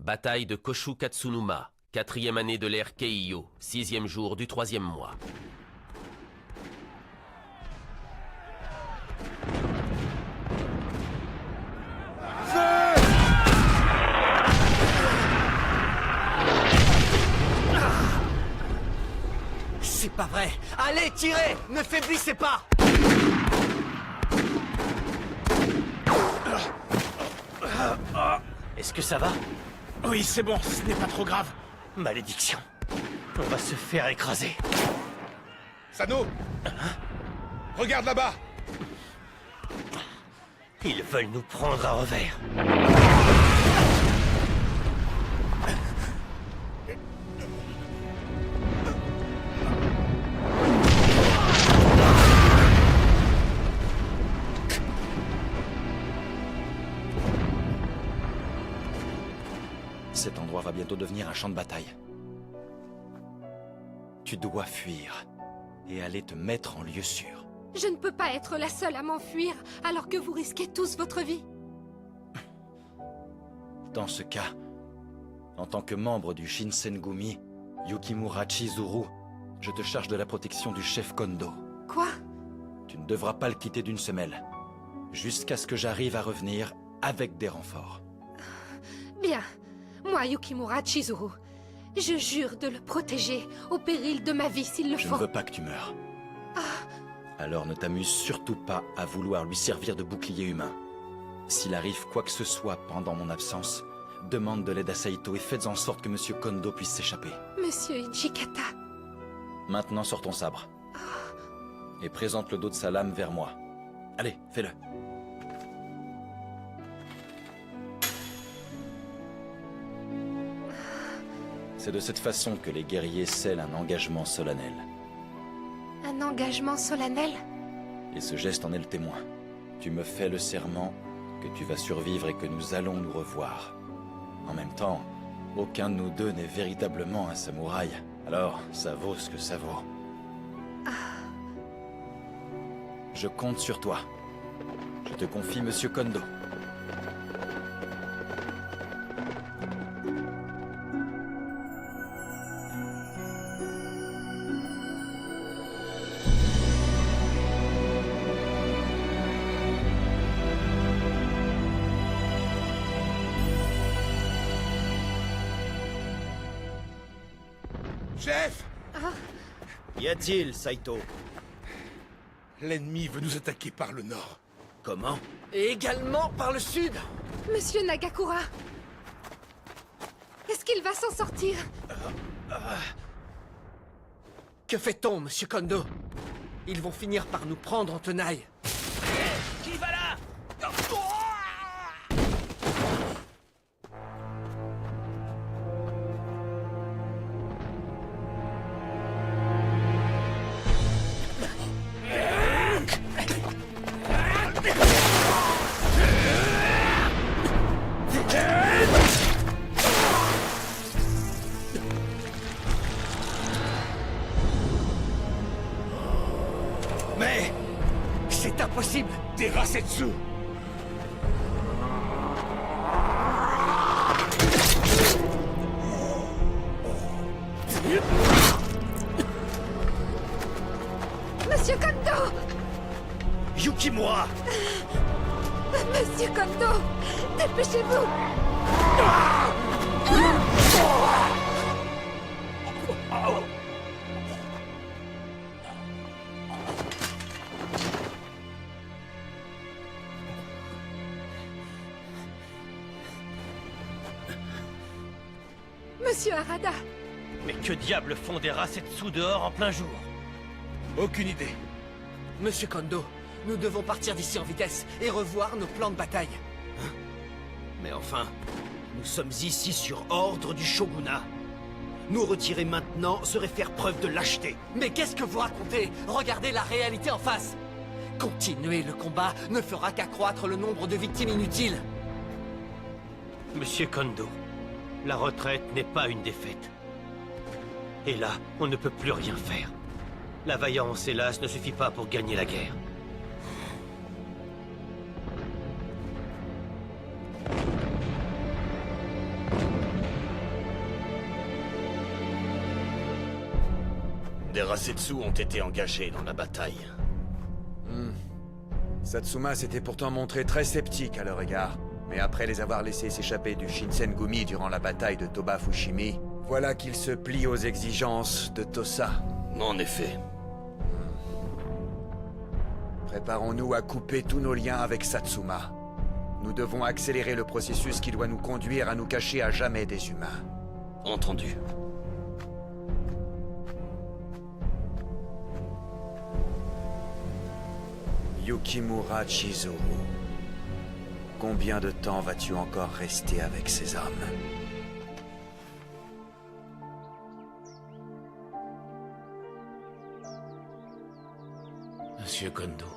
Bataille de Koshu Katsunuma, 4e année de l'ère Keiyo, 6e jour du 3e mois. C'est pas vrai! Allez, tirez! Ne faiblissez pas! Est-ce que ça va? Oui, c'est bon, ce n'est pas trop grave. Malédiction. On va se faire écraser. Sano! Regarde là-bas! Ils veulent nous prendre à revers. Cet endroit va bientôt devenir un champ de bataille. Tu dois fuir et aller te mettre en lieu sûr. Je ne peux pas être la seule à m'enfuir alors que vous risquez tous votre vie. Dans ce cas, en tant que membre du Shinsengumi, Yukimura Chizuru, je te charge de la protection du chef Kondo. Quoi? Tu ne devras pas le quitter d'une semelle, jusqu'à ce que j'arrive à revenir avec des renforts. Bien. Moi, Yukimura Chizuru, je jure de le protéger au péril de ma vie s'il le Je faut. ne veux pas que tu meurs. Alors ne t'amuse surtout pas à vouloir lui servir de bouclier humain. S'il arrive quoi que ce soit pendant mon absence, demande de l'aide à Saito et faites en sorte que Monsieur Kondo puisse s'échapper. Monsieur Ijikata. Maintenant sors ton sabre. Et présente le dos de sa lame vers moi. Allez, fais-le. C'est de cette façon que les guerriers scellent un engagement solennel. Un engagement solennel? Et ce geste en est le témoin. Tu me fais le serment que tu vas survivre et que nous allons nous revoir. En même temps, aucun de nous deux n'est véritablement un samouraï. Alors, ça vaut ce que ça vaut. Je compte sur toi. Je te confie Monsieur Kondo. Chef! Qu'y a-t-il, Saito? L'ennemi veut nous attaquer par le nord. Comment? Et également par le sud! Monsieur Nagakura. Est-ce qu'il va s'en sortir? Que fait-on, Monsieur Kondo? Ils vont finir par nous prendre en tenaille. Qui va là? Mais... c'est impossible! Terasetsu! Monsieur Kondo! Yukimura! Monsieur Kondo! Dépêchez-vous! Monsieur Harada! Mais que diable font des Rasetsu dehors en plein jour? Aucune idée. Monsieur Kondo, nous devons partir d'ici en vitesse et revoir nos plans de bataille. Mais enfin, nous sommes ici sur ordre du shogunat. Nous retirer maintenant serait faire preuve de lâcheté. Mais qu'est-ce que vous racontez? Regardez la réalité en face! Continuer le combat ne fera qu'accroître le nombre de victimes inutiles. Monsieur Kondo, la retraite n'est pas une défaite. Et là, on ne peut plus rien faire. La vaillance, hélas, ne suffit pas pour gagner la guerre. Des Rasetsu ont été engagés dans la bataille. Satsuma s'était pourtant montré très sceptique à leur égard. Mais après les avoir laissés s'échapper du Shinsengumi durant la bataille de Toba Fushimi, voilà qu'ils se plient aux exigences de Tosa. En effet. Préparons-nous à couper tous nos liens avec Satsuma. Nous devons accélérer le processus qui doit nous conduire à nous cacher à jamais des humains. Entendu. Yukimura Chizuru. Combien de temps vas-tu encore rester avec ces hommes? Monsieur Kondo.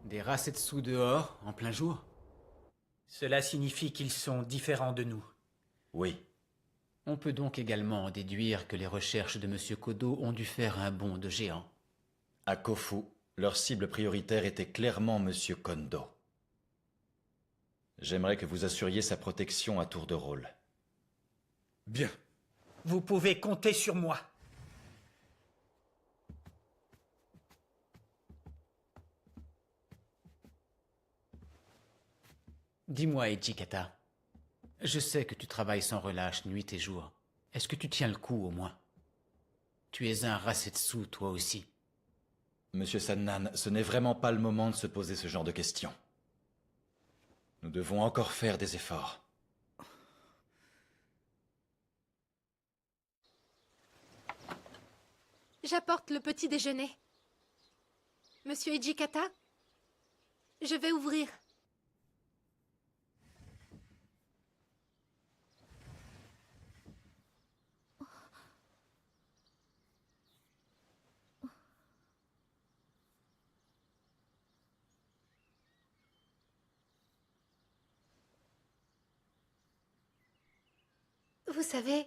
Des Rasetsu dehors, en plein jour? Cela signifie qu'ils sont différents de nous. Oui. On peut donc également en déduire que les recherches de Monsieur Kodo ont dû faire un bond de géant. À Kofu, leur cible prioritaire était clairement Monsieur Kondo. J'aimerais que vous assuriez sa protection à tour de rôle. Bien. Vous pouvez compter sur moi. Dis-moi, Ijikata, je sais que tu travailles sans relâche nuit et jour. Est-ce que tu tiens le coup, au moins? Tu es un Rasetsu, toi aussi. Monsieur Sannan, ce n'est vraiment pas le moment de se poser ce genre de questions. Nous devons encore faire des efforts. J'apporte le petit déjeuner. Monsieur Ijikata, je vais ouvrir. Vous savez,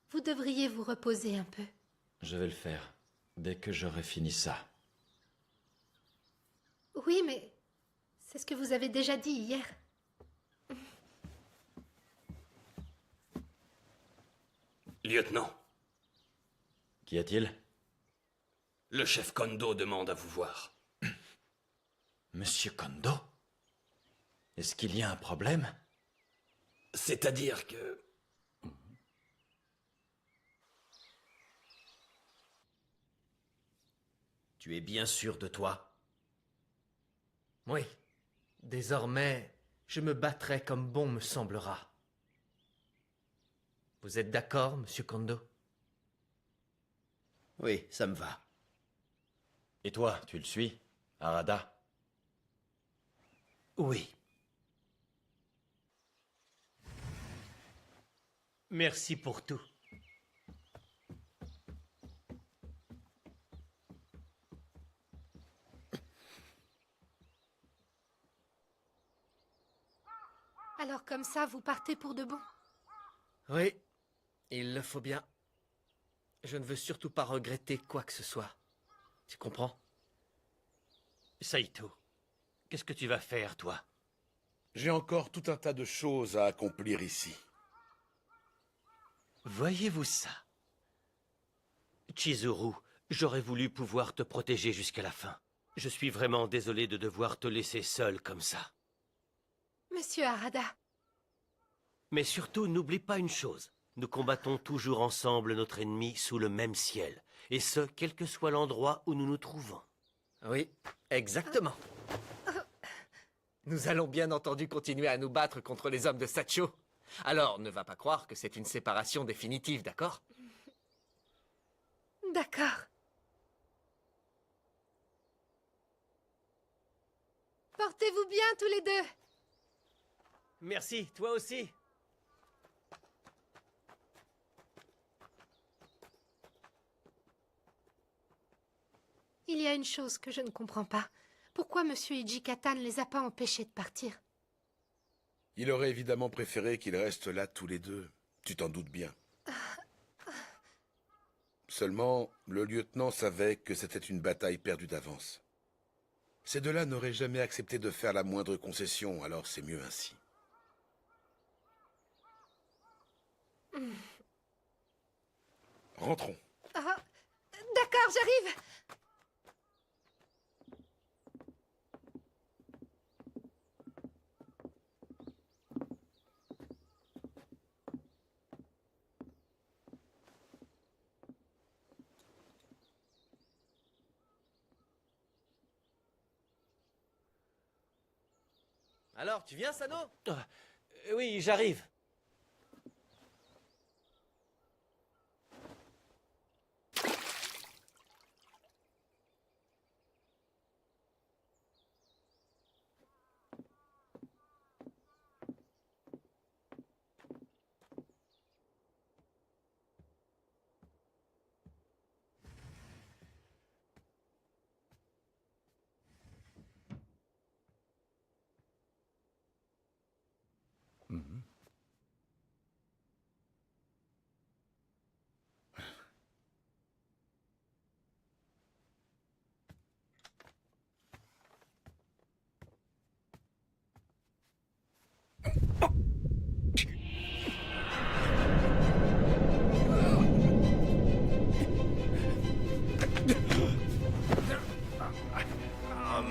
vous devriez vous reposer un peu. Je vais le faire, dès que j'aurai fini ça. Oui, mais c'est ce que vous avez déjà dit hier. Lieutenant, Qu'y a-t-il? le chef Kondo demande à vous voir. Monsieur Kondo? Est-ce qu'il y a un problème? C'est-à-dire que... Tu es bien sûr de toi? Oui. Désormais, je me battrai comme bon me semblera. Vous êtes d'accord, monsieur Kondo? Oui, ça me va. Et toi, tu le suis, Arada? Oui. Merci pour tout. Alors comme ça, vous partez pour de bon? Oui, il le faut bien. Je ne veux surtout pas regretter quoi que ce soit. Tu comprends? Saito, qu'est-ce que tu vas faire, toi? J'ai encore tout un tas de choses à accomplir ici. Voyez-vous ça? Chizuru, j'aurais voulu pouvoir te protéger jusqu'à la fin. Je suis vraiment désolé de devoir te laisser seul comme ça. Monsieur Arada. Mais surtout, n'oublie pas une chose. Nous combattons toujours ensemble notre ennemi sous le même ciel. Et ce, quel que soit l'endroit où nous nous trouvons. Oui, exactement. Nous allons bien entendu continuer à nous battre contre les hommes de Sacho. Alors, ne va pas croire que c'est une séparation définitive, d'accord? D'accord. Portez-vous bien tous les deux. Merci, toi aussi. Il y a une chose que je ne comprends pas. Pourquoi Monsieur Ijikata ne les a pas empêchés de partir? Il aurait évidemment préféré qu'ils restent là tous les deux. Tu t'en doutes bien. Seulement, le lieutenant savait que c'était une bataille perdue d'avance. Ces deux-là n'auraient jamais accepté de faire la moindre concession, alors c'est mieux ainsi. Rentrons. Ah, d'accord, j'arrive. Alors, tu viens, Sano? Oui, j'arrive.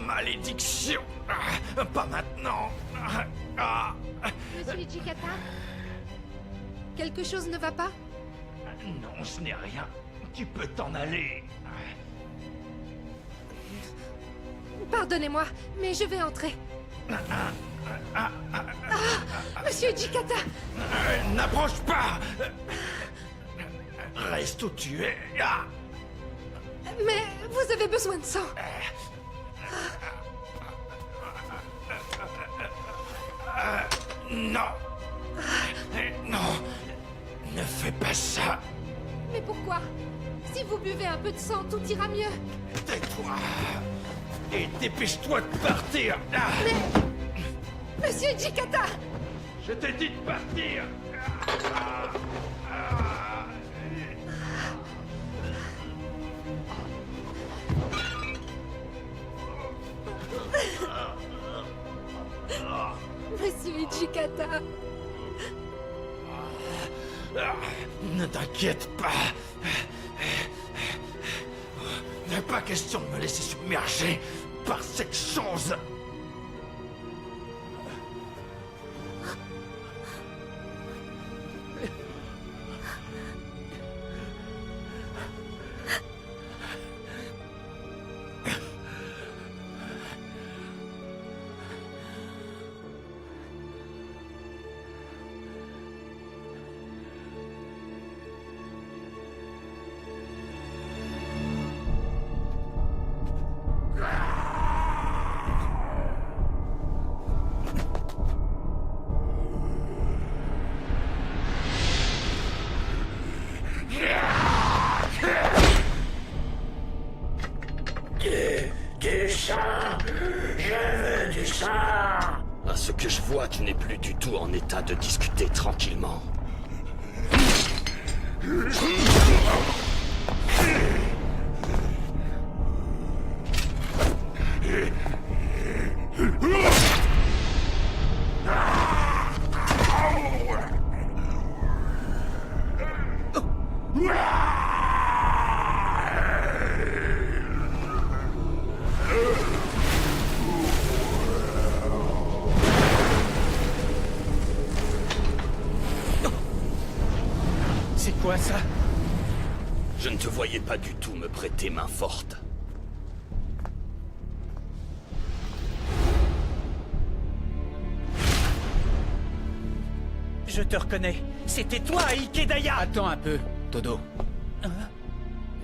Malédiction! Pas maintenant! Monsieur Ijikata? Quelque chose ne va pas? Non, ce n'est rien. Tu peux t'en aller. Pardonnez-moi, mais je vais entrer. Monsieur Ijikata! N'approche pas! Reste où tu es. Mais vous avez besoin de sang. Non! Non! Ne fais pas ça! Mais pourquoi? Si vous buvez un peu de sang, tout ira mieux. Tais-toi! Et dépêche-toi de partir! Monsieur Ijikata! Je t'ai dit de partir! Monsieur Ijikata! Ne t'inquiète pas. N'est pas question de me laisser submerger par cette chose. Du sang! Je veux du sang! À ce que je vois, tu n'es plus du tout en état de discuter tranquillement. C'est quoi ça? Je ne te voyais pas du tout me prêter main forte. Je te reconnais. C'était toi, Ikedaya! Attends un peu, Todo.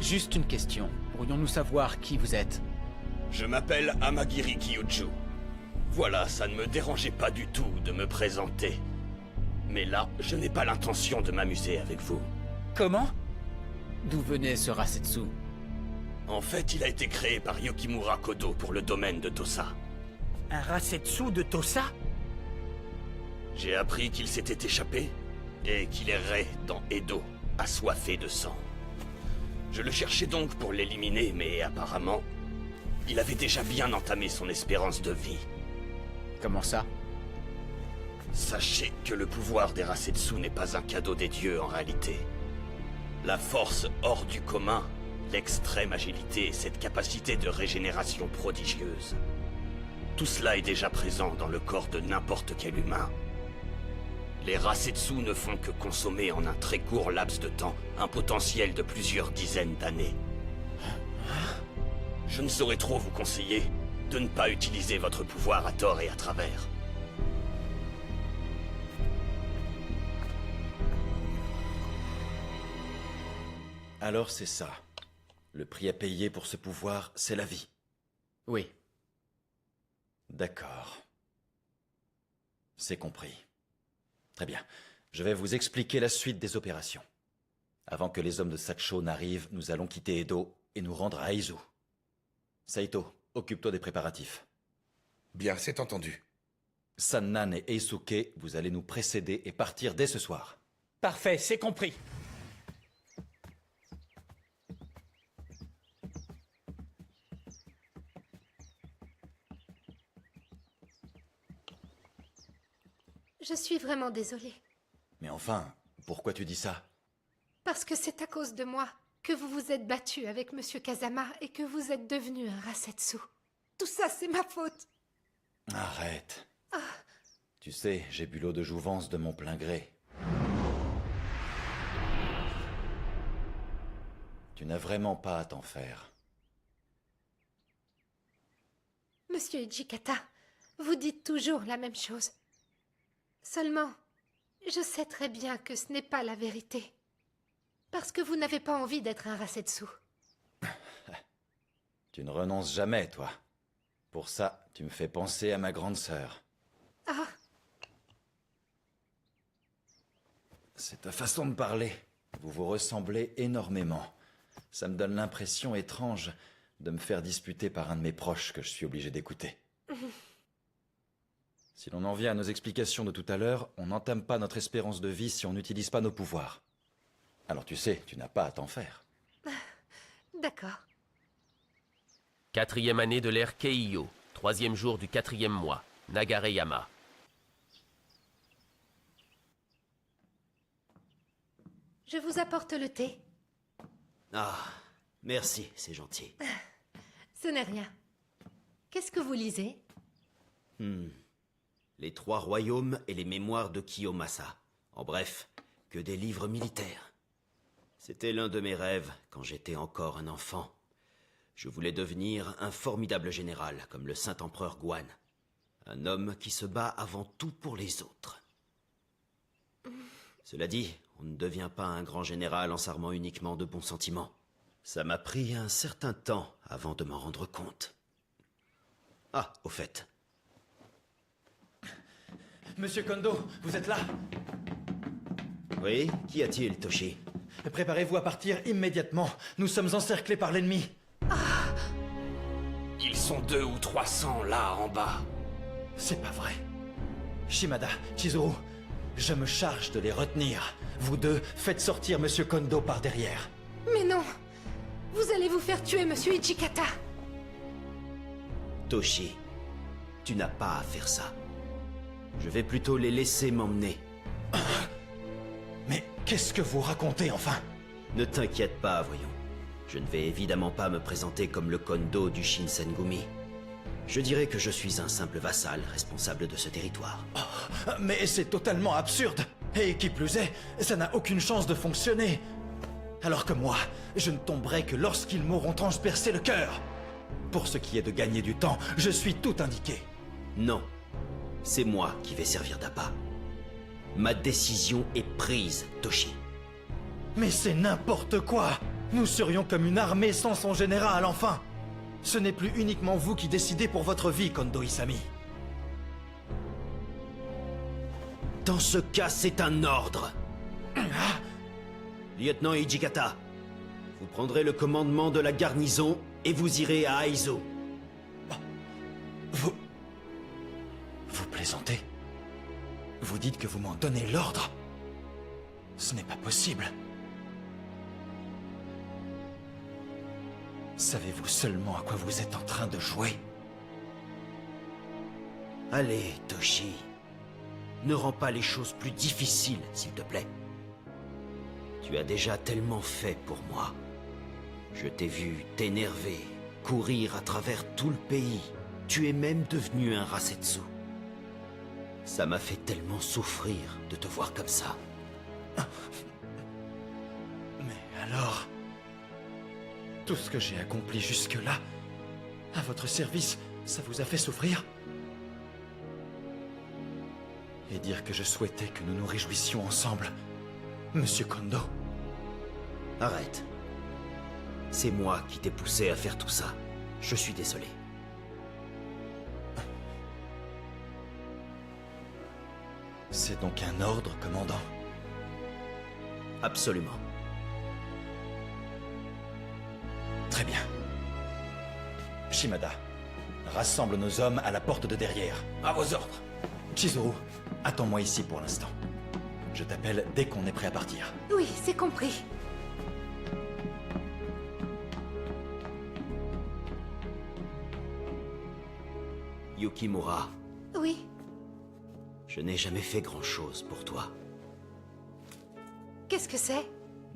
Juste une question. Pourrions-nous savoir qui vous êtes? Je m'appelle Amagiri Kyuju. Voilà, ça ne me dérangeait pas du tout de me présenter. Mais là, je n'ai pas l'intention de m'amuser avec vous. Comment? D'où venait ce Rasetsu? En fait, il a été créé par Yukimura Kodo pour le domaine de Tosa. Un Rasetsu de Tosa? J'ai appris qu'il s'était échappé et qu'il errait dans Edo, assoiffé de sang. Je le cherchais donc pour l'éliminer, mais apparemment, il avait déjà bien entamé son espérance de vie. Comment ça? Sachez que le pouvoir des Rasetsu n'est pas un cadeau des dieux en réalité. La force hors du commun, l'extrême agilité et cette capacité de régénération prodigieuse. Tout cela est déjà présent dans le corps de n'importe quel humain. Les Rasetsu ne font que consommer en un très court laps de temps un potentiel de plusieurs dizaines d'années. Je ne saurais trop vous conseiller de ne pas utiliser votre pouvoir à tort et à travers. Alors c'est ça. Le prix à payer pour ce pouvoir, c'est la vie. Oui. D'accord. C'est compris. Très bien. Je vais vous expliquer la suite des opérations. Avant que les hommes de Sacho n'arrivent, nous allons quitter Edo et nous rendre à Aizu. Saito, occupe-toi des préparatifs. Bien, c'est entendu. Sannan et Eisuke, vous allez nous précéder et partir dès ce soir. Parfait, c'est compris. Je suis vraiment désolée. Mais enfin, pourquoi tu dis ça? Parce que c'est à cause de moi que vous vous êtes battu avec Monsieur Kazama et que vous êtes devenu un Rasetsu. Tout ça, c'est ma faute. Arrête. Tu sais, j'ai bu l'eau de jouvence de mon plein gré. Tu n'as vraiment pas à t'en faire. Monsieur Ijikata, vous dites toujours la même chose. Seulement, je sais très bien que ce n'est pas la vérité. Parce que vous n'avez pas envie d'être un Rasetsu. Tu ne renonces jamais, toi. Pour ça, tu me fais penser à ma grande sœur. Ah, C'est ta façon de parler. Vous vous ressemblez énormément. Ça me donne l'impression étrange de me faire disputer par un de mes proches que je suis obligé d'écouter. Si l'on en vient à nos explications de tout à l'heure, on n'entame pas notre espérance de vie si on n'utilise pas nos pouvoirs. Alors tu sais, tu n'as pas à t'en faire. d'accord. 4e année de l'ère Keiyo, 3e jour du 4e mois, Nagareyama. Je vous apporte le thé. Ah, merci, c'est gentil. Ce n'est rien. Qu'est-ce que vous lisez? Les 3 royaumes et les mémoires de Kiyomasa. En bref, que des livres militaires. C'était l'un de mes rêves quand j'étais encore un enfant. Je voulais devenir un formidable général comme le Saint-Empereur Guan. Un homme qui se bat avant tout pour les autres. Cela dit, on ne devient pas un grand général en s'armant uniquement de bons sentiments. Ça m'a pris un certain temps avant de m'en rendre compte. Ah, au fait. Monsieur Kondo, vous êtes là? Oui, qu'y a-t-il, Toshi? Préparez-vous à partir immédiatement. Nous sommes encerclés par l'ennemi. Ils sont 200 ou 300 là en bas. C'est pas vrai. Shimada, Chizuru, je me charge de les retenir. Vous deux, faites sortir Monsieur Kondo par derrière. Mais non! Vous allez vous faire tuer, Monsieur Ijikata! Toshi, tu n'as pas à faire ça. Je vais plutôt les laisser m'emmener. Mais qu'est-ce que vous racontez, enfin? Ne t'inquiète pas, voyons. Je ne vais évidemment pas me présenter comme le Kondo du Shinsengumi. Je dirais que je suis un simple vassal responsable de ce territoire. Oh, mais c'est totalement absurde. Et qui plus est, ça n'a aucune chance de fonctionner. Alors que moi, je ne tomberai que lorsqu'ils m'auront transpercé le cœur. Pour ce qui est de gagner du temps, je suis tout indiqué. Non, c'est moi qui vais servir d'appât. Ma décision est prise, Toshi. Mais c'est n'importe quoi! Nous serions comme une armée sans son général, enfin! Ce n'est plus uniquement vous qui décidez pour votre vie, Kondo Isami. Dans ce cas, c'est un ordre. Lieutenant Ijikata, Vous prendrez le commandement de la garnison et vous irez à Aizo. Vous plaisantez? Vous dites que vous m'en donnez l'ordre? Ce n'est pas possible. Savez-vous seulement à quoi vous êtes en train de jouer? Allez, Toshi. Ne rends pas les choses plus difficiles, s'il te plaît. Tu as déjà tellement fait pour moi. Je t'ai vu t'énerver, courir à travers tout le pays. Tu es même devenu un Rasetsu. Ça m'a fait tellement souffrir de te voir comme ça. Mais alors... Tout ce que j'ai accompli jusque-là, à votre service, ça vous a fait souffrir? Et dire que je souhaitais que nous nous réjouissions ensemble, Monsieur Kondo? Arrête. C'est moi qui t'ai poussé à faire tout ça. Je suis désolé. C'est donc un ordre, commandant? Absolument. Très bien. Shimada, rassemble nos hommes à la porte de derrière. À vos ordres. Chizuru, attends-moi ici pour l'instant. Je t'appelle dès qu'on est prêt à partir. Oui, c'est compris. Yukimura, Oui. je n'ai jamais fait grand-chose pour toi. Qu'est-ce que c'est?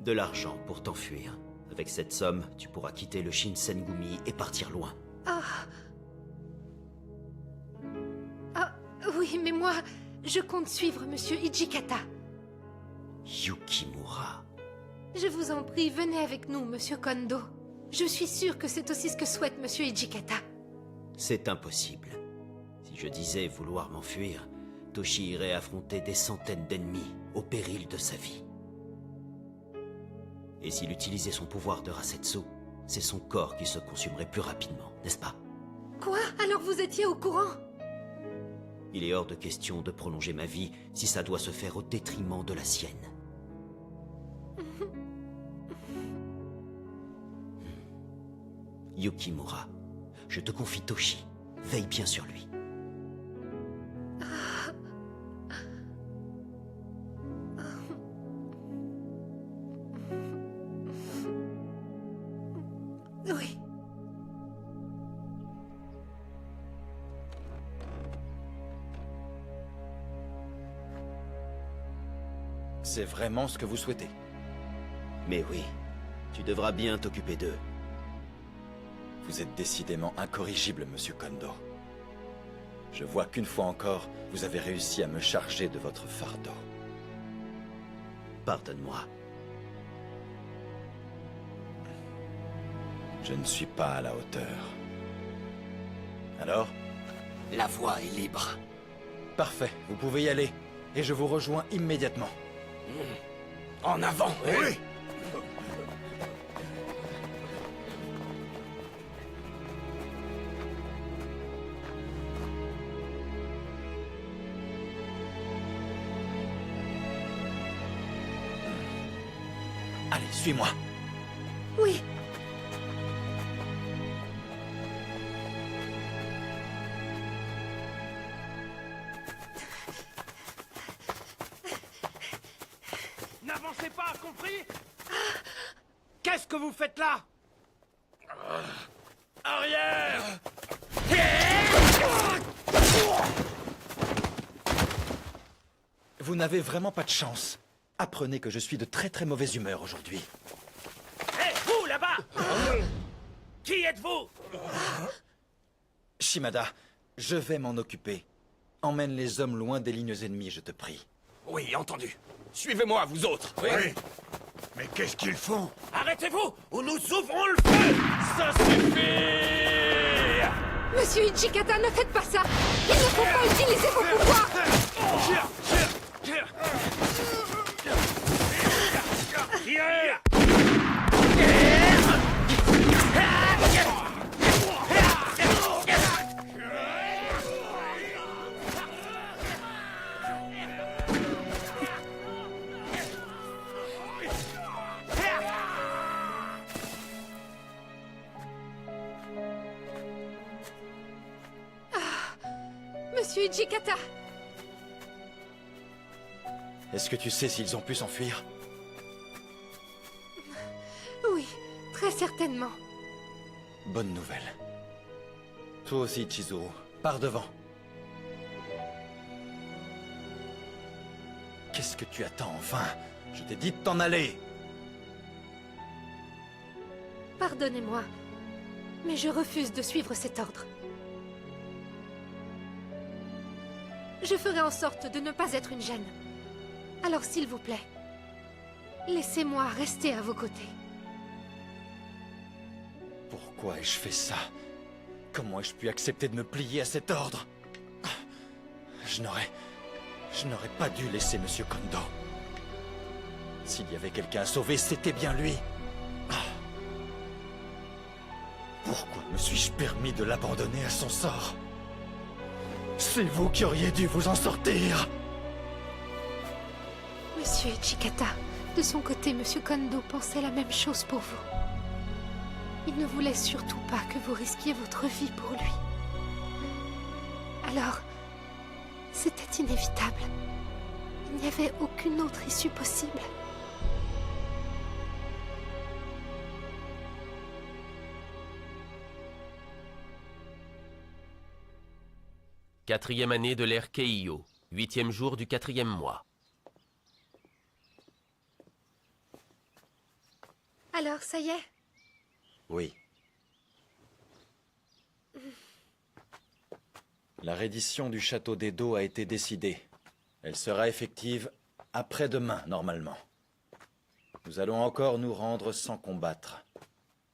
De l'argent pour t'enfuir. Avec cette somme, tu pourras quitter le Shinsengumi et partir loin. Ah. Ah, oui, mais moi, je compte suivre Monsieur Hijikata. Yukimura. Je vous en prie, venez avec nous, Monsieur Kondo. Je suis sûre que c'est aussi ce que souhaite Monsieur Hijikata. C'est impossible. Si je disais vouloir m'enfuir, Toshi irait affronter des centaines d'ennemis au péril de sa vie. Et s'il utilisait son pouvoir de Rasetsu, c'est son corps qui se consumerait plus rapidement, n'est-ce pas? Quoi? Alors vous étiez au courant? Il est hors de question de prolonger ma vie si ça doit se faire au détriment de la sienne. Yukimura, je te confie Toshi. Veille bien sur lui. Oui. C'est vraiment ce que vous souhaitez? Mais oui, tu devras bien t'occuper d'eux. Vous êtes décidément incorrigible, Monsieur Kondo. Je vois qu'une fois encore, vous avez réussi à me charger de votre fardeau. Pardonne-moi. Je ne suis pas à la hauteur. Alors? La voie est libre. Parfait, vous pouvez y aller. Et je vous rejoins immédiatement. En avant, oui. Allez, suis-moi. Oui. N'avancez pas, compris? Qu'est-ce que vous faites là? Arrière! Vous n'avez vraiment pas de chance. Apprenez que je suis de très très mauvaise humeur aujourd'hui. Hé, vous là-bas! Qui êtes-vous? Shimada, je vais m'en occuper. Emmène les hommes loin des lignes ennemies, je te prie. Oui, entendu. Suivez-moi, vous autres. Oui. Mais qu'est-ce qu'ils font? Arrêtez-vous ou nous ouvrons le feu! Ça suffit! Monsieur Hijikata, ne faites pas ça! Il ne faut pas utiliser vos pouvoirs! Monsieur Ijikata! Est-ce que tu sais s'ils ont pu s'enfuir? Oui, très certainement. Bonne nouvelle. Toi aussi, Chizuru. Pars devant. Qu'est-ce que tu attends enfin? Je t'ai dit de t'en aller! Pardonnez-moi, mais je refuse de suivre cet ordre. Je ferai en sorte de ne pas être une gêne. Alors s'il vous plaît, laissez-moi rester à vos côtés. Pourquoi ai-je fait ça? Comment ai-je pu accepter de me plier à cet ordre? Je n'aurais pas dû laisser Monsieur Kondo. S'il y avait quelqu'un à sauver, c'était bien lui. Pourquoi me suis-je permis de l'abandonner à son sort? C'est vous qui auriez dû vous en sortir! Monsieur Ijikata, de son côté, Monsieur Kondo pensait la même chose pour vous. Il ne voulait surtout pas que vous risquiez votre vie pour lui. Alors, c'était inévitable. Il n'y avait aucune autre issue possible. Quatrième année de l'ère Keiyo, 8e jour du 4e mois. Alors, ça y est? Oui. La reddition du château d'Edo a été décidée. Elle sera effective après-demain, normalement. Nous allons encore nous rendre sans combattre.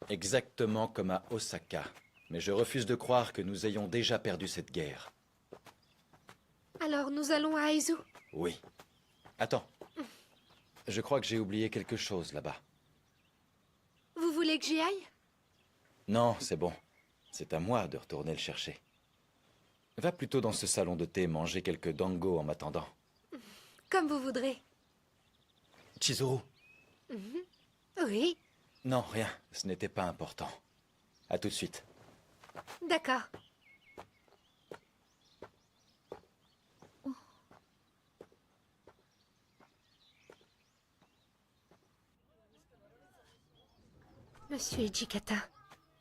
Exactement comme à Osaka. Mais je refuse de croire que nous ayons déjà perdu cette guerre. Alors, nous allons à Aizu? Oui. Attends. Je crois que j'ai oublié quelque chose là-bas. Vous voulez que j'y aille? Non, c'est bon. C'est à moi de retourner le chercher. Va plutôt dans ce salon de thé manger quelques dango en m'attendant. Comme vous voudrez. Chizuru? Oui, Non, rien. Ce n'était pas important. À tout de suite. d'accord. Monsieur Ijikata,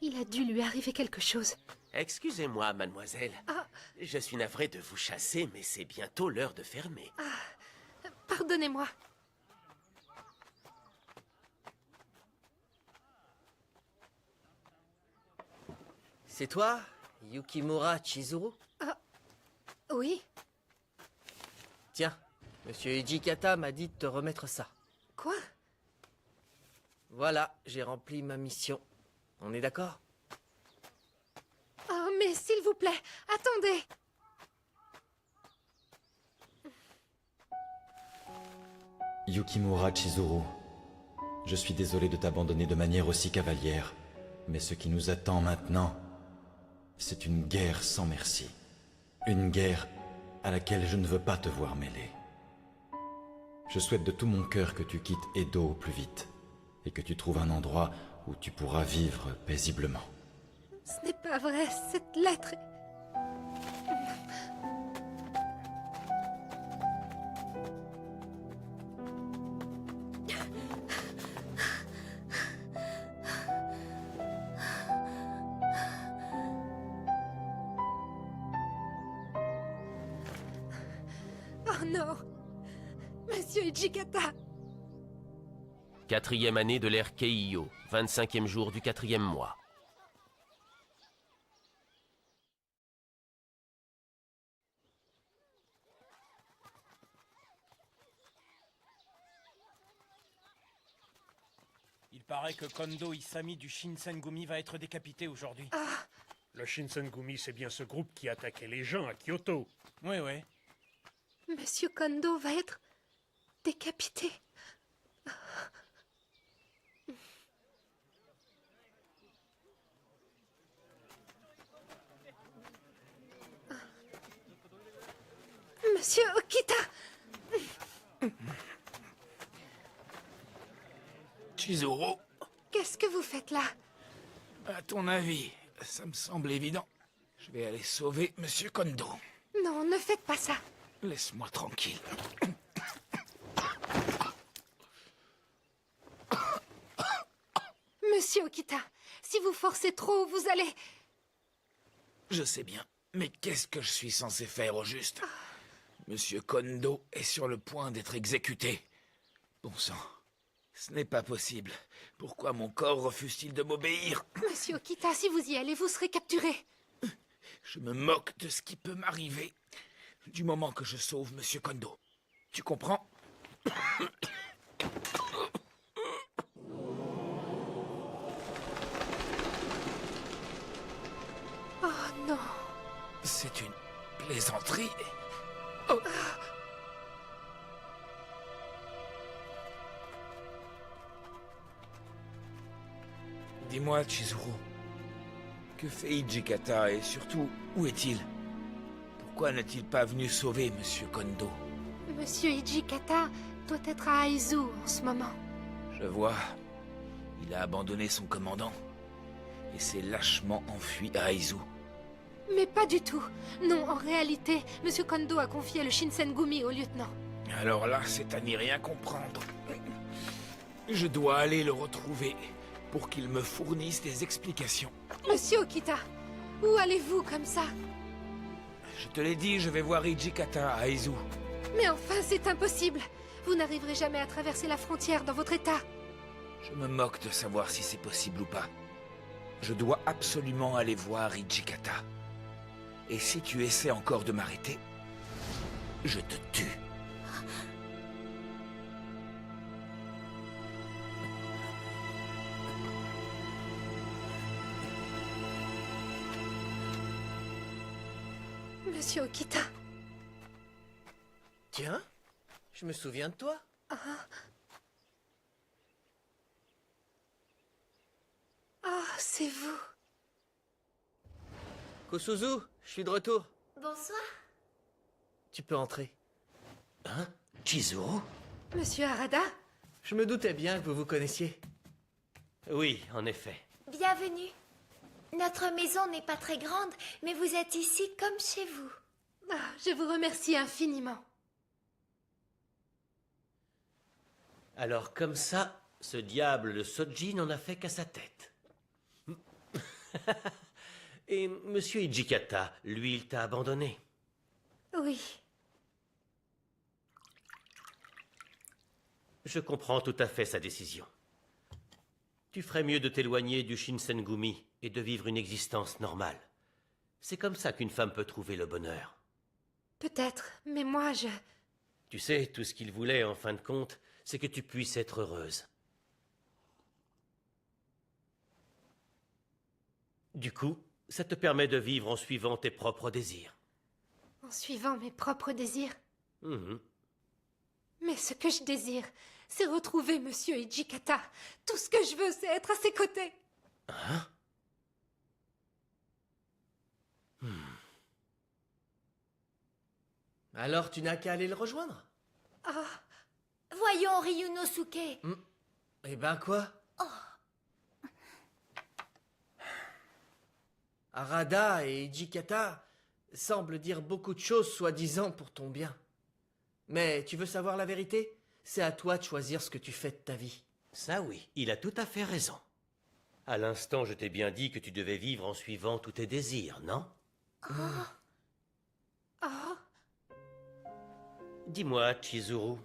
il a dû lui arriver quelque chose. Excusez-moi, mademoiselle. Ah. Je suis navré de vous chasser, mais c'est bientôt l'heure de fermer. Pardonnez-moi. C'est toi, Yukimura Chizuru? Oui? Tiens, Monsieur Ijikata m'a dit de te remettre ça. Quoi? Voilà, j'ai rempli ma mission. On est d'accord? Oh, mais s'il vous plaît, attendez! Yukimura Chizuru, je suis désolé de t'abandonner de manière aussi cavalière, mais ce qui nous attend maintenant, c'est une guerre sans merci. Une guerre à laquelle je ne veux pas te voir mêler. Je souhaite de tout mon cœur que tu quittes Edo au plus vite, et que tu trouves un endroit où tu pourras vivre paisiblement. Ce n'est pas vrai, cette lettre... Oh non! Monsieur Ijikata! 4e année de l'ère Keiyo, 25e jour du 4e mois. Il paraît que Kondo Isami du Shinsengumi va être décapité aujourd'hui. Le Shinsengumi, c'est bien ce groupe qui attaquait les gens à Kyoto. Oui, oui. Monsieur Kondo va être décapité. Monsieur Okita! Chizuru, Qu'est-ce que vous faites là? à ton avis, ça me semble évident. Je vais aller sauver Monsieur Kondo. Non, ne faites pas ça. Laisse-moi tranquille. Monsieur Okita, si vous forcez trop, vous allez... Je sais bien, mais qu'est-ce que je suis censé faire au juste? Monsieur Kondo est sur le point d'être exécuté. Bon sang, ce n'est pas possible. Pourquoi mon corps refuse-t-il de m'obéir? Monsieur Okita, si vous y allez, vous serez capturé. Je me moque de ce qui peut m'arriver du moment que je sauve Monsieur Kondo. Tu comprends? Oh non. C'est une plaisanterie. Oh. Dis-moi, Chizuru, que fait Hijikata et surtout, où est-il? Pourquoi n'est-il pas venu sauver Monsieur Kondo? Monsieur Hijikata doit être à Aizu en ce moment. Je vois. Il a abandonné son commandant et s'est lâchement enfui à Aizu. Mais pas du tout. Non, en réalité, Monsieur Kondo a confié le Shinsengumi au lieutenant. Alors là, c'est à n'y rien comprendre. Je dois aller le retrouver pour qu'il me fournisse des explications. Monsieur Okita, où allez-vous comme ça? Je te l'ai dit, je vais voir Hijikata à Aizu. Mais enfin, c'est impossible. Vous n'arriverez jamais à traverser la frontière dans votre état. Je me moque de savoir si c'est possible ou pas. Je dois absolument aller voir Hijikata. Et si tu essaies encore de m'arrêter, je te tue. Monsieur Okita. Tiens, je me souviens de toi. Ah, c'est vous. Kosuzu, je suis de retour. Bonsoir. Tu peux entrer. Hein? Chizuru? Monsieur Harada? Je me doutais bien que vous vous connaissiez. Oui, en effet. Bienvenue. Notre maison n'est pas très grande, mais vous êtes ici comme chez vous. Ah, je vous remercie infiniment. Alors comme ça, ce diable de Soji n'en a fait qu'à sa tête. Et Monsieur Hijikata, lui, il t'a abandonné. Oui. Je comprends tout à fait sa décision. Tu ferais mieux de t'éloigner du Shinsengumi et de vivre une existence normale. C'est comme ça qu'une femme peut trouver le bonheur. Peut-être, mais moi, Tu sais, tout ce qu'il voulait, en fin de compte, c'est que tu puisses être heureuse. Du coup, ça te permet de vivre en suivant tes propres désirs. En suivant mes propres désirs. Mais ce que je désire, c'est retrouver Monsieur Hijikata. Tout ce que je veux, c'est être à ses côtés. Hein? Alors tu n'as qu'à aller le rejoindre. Ah. Voyons Ryunosuke. Eh ben quoi? Harada et Hijikata semblent dire beaucoup de choses soi-disant pour ton bien. Mais tu veux savoir la vérité? C'est à toi de choisir ce que tu fais de ta vie. Ça oui, il a tout à fait raison. À l'instant, je t'ai bien dit que tu devais vivre en suivant tous tes désirs, non? Dis-moi, Chizuru,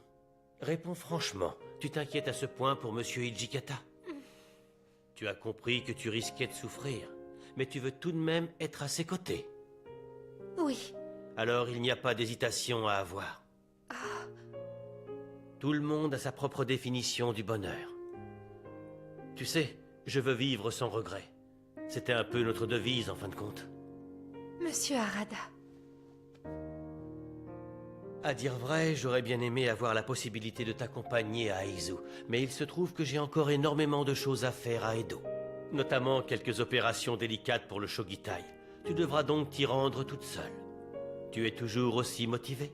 réponds franchement, tu t'inquiètes à ce point pour Monsieur Hijikata? Tu as compris que tu risquais de souffrir, mais tu veux tout de même être à ses côtés. Oui. Alors il n'y a pas d'hésitation à avoir. Tout le monde a sa propre définition du bonheur. Tu sais, je veux vivre sans regret. C'était un peu notre devise en fin de compte. Monsieur Harada. À dire vrai, j'aurais bien aimé avoir la possibilité de t'accompagner à Aizu, mais il se trouve que j'ai encore énormément de choses à faire à Edo. Notamment quelques opérations délicates pour le Shogitai. Tu devras donc t'y rendre toute seule. Tu es toujours aussi motivée?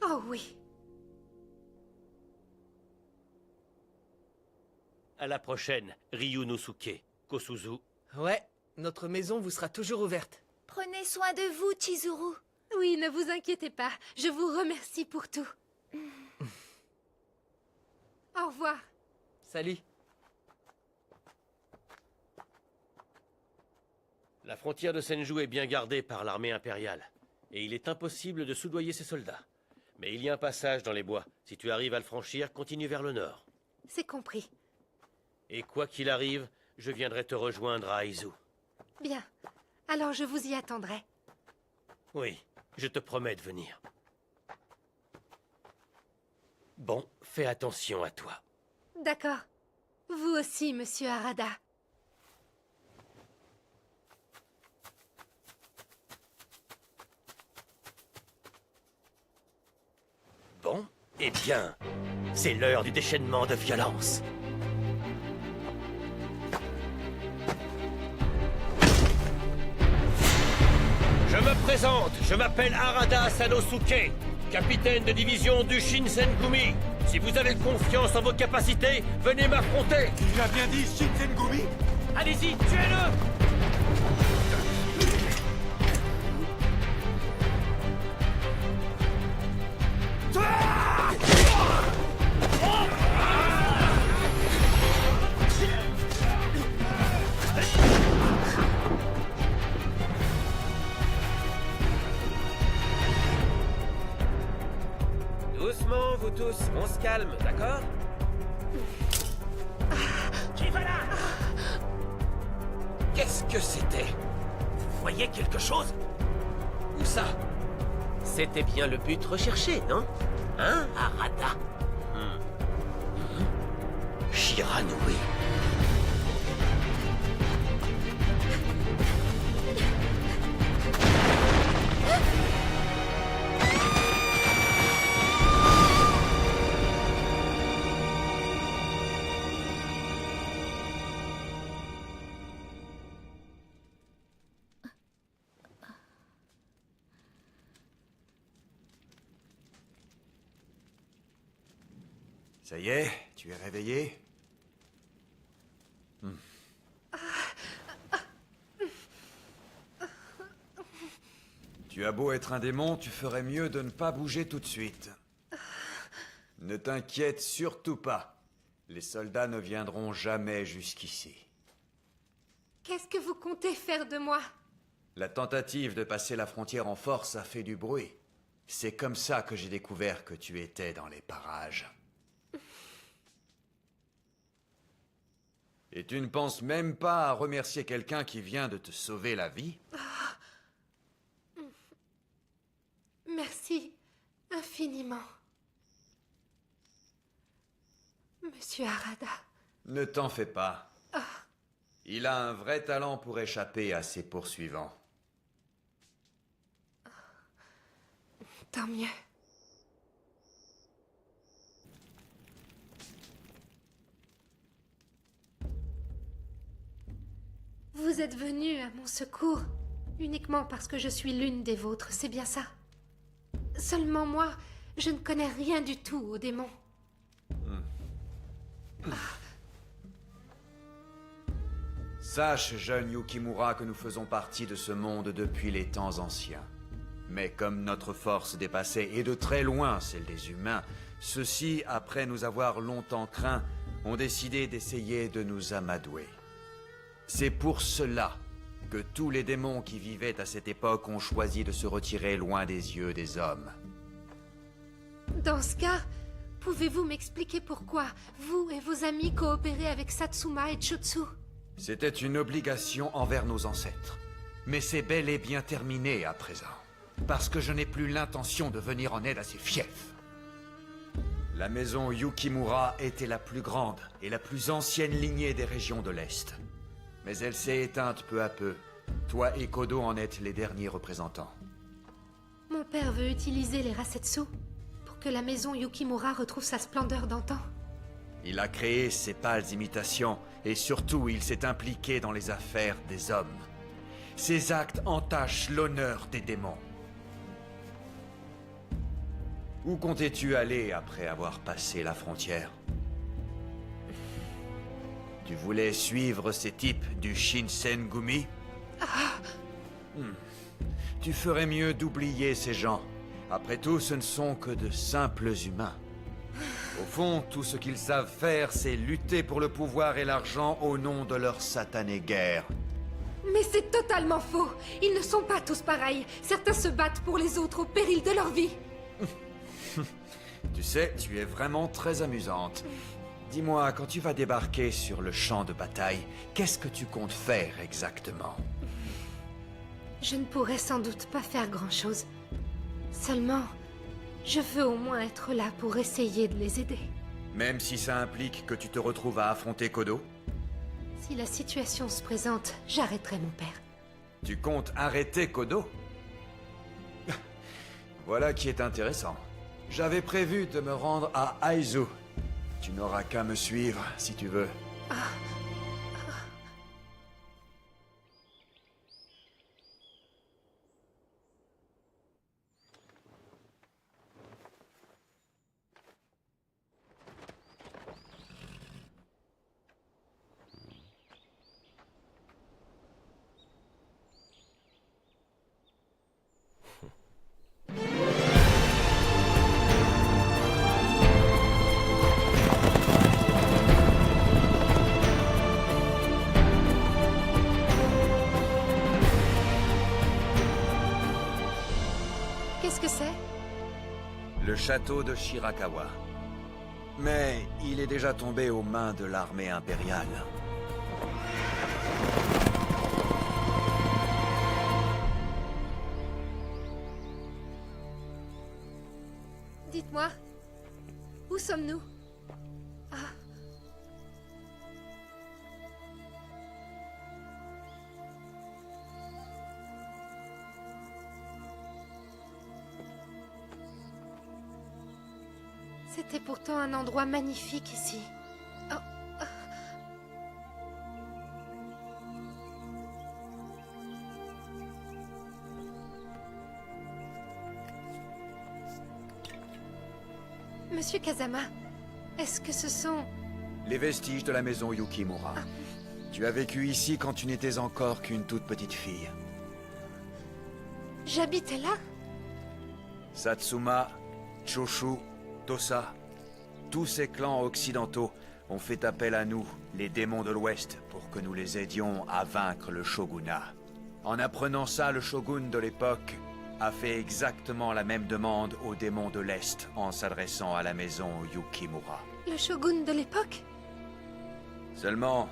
Oh oui. À la prochaine, Ryunosuke, Kosuzu. Ouais, notre maison vous sera toujours ouverte. Prenez soin de vous, Chizuru. Oui, ne vous inquiétez pas. Je vous remercie pour tout. Au revoir. Salut. La frontière de Senju est bien gardée par l'armée impériale, et il est impossible de soudoyer ses soldats. Mais il y a un passage dans les bois. Si tu arrives à le franchir, continue vers le nord. C'est compris. Et quoi qu'il arrive, je viendrai te rejoindre à Aizu. Bien. Alors je vous y attendrai. Oui, je te promets de venir. Bon, fais attention à toi. D'accord. Vous aussi, monsieur Harada. Bon, eh bien, c'est l'heure du déchaînement de violence. Je me présente, je m'appelle Harada Sanosuke, capitaine de division du Shinsengumi. Si vous avez confiance en vos capacités, venez m'affronter. Il a bien dit Shinsengumi. Allez-y, tuez-le! Doucement, vous tous. On se calme, d'accord? Qui va là? Qu'est-ce que c'était? Vous voyez quelque chose? Où ça? C'était bien le but recherché, non? Hein, Harada? Shiranui. Ça y est, tu es réveillé? Tu as beau être un démon, tu ferais mieux de ne pas bouger tout de suite. Ne t'inquiète surtout pas. Les soldats ne viendront jamais jusqu'ici. Qu'est-ce que vous comptez faire de moi? La tentative de passer la frontière en force a fait du bruit. C'est comme ça que j'ai découvert que tu étais dans les parages. Et tu ne penses même pas à remercier quelqu'un qui vient de te sauver la vie? Merci infiniment. Monsieur Harada. Ne t'en fais pas. Il a un vrai talent pour échapper à ses poursuivants. Tant mieux. Vous êtes venu à mon secours uniquement parce que je suis l'une des vôtres, c'est bien ça? Seulement moi, je ne connais rien du tout aux démons. Sache, jeune Yukimura, que nous faisons partie de ce monde depuis les temps anciens. Mais comme notre force dépassait, et de très loin, celle des humains, ceux-ci, après nous avoir longtemps craints, ont décidé d'essayer de nous amadouer. C'est pour cela que tous les démons qui vivaient à cette époque ont choisi de se retirer loin des yeux des hommes. Dans ce cas, pouvez-vous m'expliquer pourquoi vous et vos amis coopérez avec Satsuma et Chutsu? C'était une obligation envers nos ancêtres. Mais c'est bel et bien terminé à présent. Parce que je n'ai plus l'intention de venir en aide à ces fiefs. La maison Yukimura était la plus grande et la plus ancienne lignée des régions de l'Est. Mais elle s'est éteinte peu à peu. Toi et Kodo en êtes les derniers représentants. Mon père veut utiliser les Rasetsu pour que la maison Yukimura retrouve sa splendeur d'antan. Il a créé ces pâles imitations et surtout il s'est impliqué dans les affaires des hommes. Ses actes entachent l'honneur des démons. Où comptais-tu aller après avoir passé la frontière? Tu voulais suivre ces types du Shinsengumi? Tu ferais mieux d'oublier ces gens. Après tout, ce ne sont que de simples humains. Au fond, tout ce qu'ils savent faire, c'est lutter pour le pouvoir et l'argent au nom de leur satanée guerre. Mais c'est totalement faux. Ils ne sont pas tous pareils. Certains se battent pour les autres au péril de leur vie. Tu sais, tu es vraiment très amusante. Dis-moi, quand tu vas débarquer sur le champ de bataille, qu'est-ce que tu comptes faire exactement? Je ne pourrais sans doute pas faire grand-chose. Seulement, je veux au moins être là pour essayer de les aider. Même si ça implique que tu te retrouves à affronter Kodo? Si la situation se présente, j'arrêterai mon père. Tu comptes arrêter Kodo? Voilà qui est intéressant. J'avais prévu de me rendre à Aizu. Tu n'auras qu'à me suivre, si tu veux. Qu'est-ce que c'est? Le château de Shirakawa. Mais il est déjà tombé aux mains de l'armée impériale. Dites-moi, où sommes-nous? Ah. C'était pourtant un endroit magnifique ici. Oh. Ah. Monsieur Kazama, est-ce que ce sont... Les vestiges de la maison Yukimura. Tu as vécu ici quand tu n'étais encore qu'une toute petite fille. J'habitais là? Satsuma, Choshu, Tosa, tous ces clans occidentaux ont fait appel à nous, les démons de l'Ouest, pour que nous les aidions à vaincre le shogunat. En apprenant ça, le shogun de l'époque a fait exactement la même demande aux démons de l'Est en s'adressant à la maison Yukimura. Le shogun de l'époque? Seulement,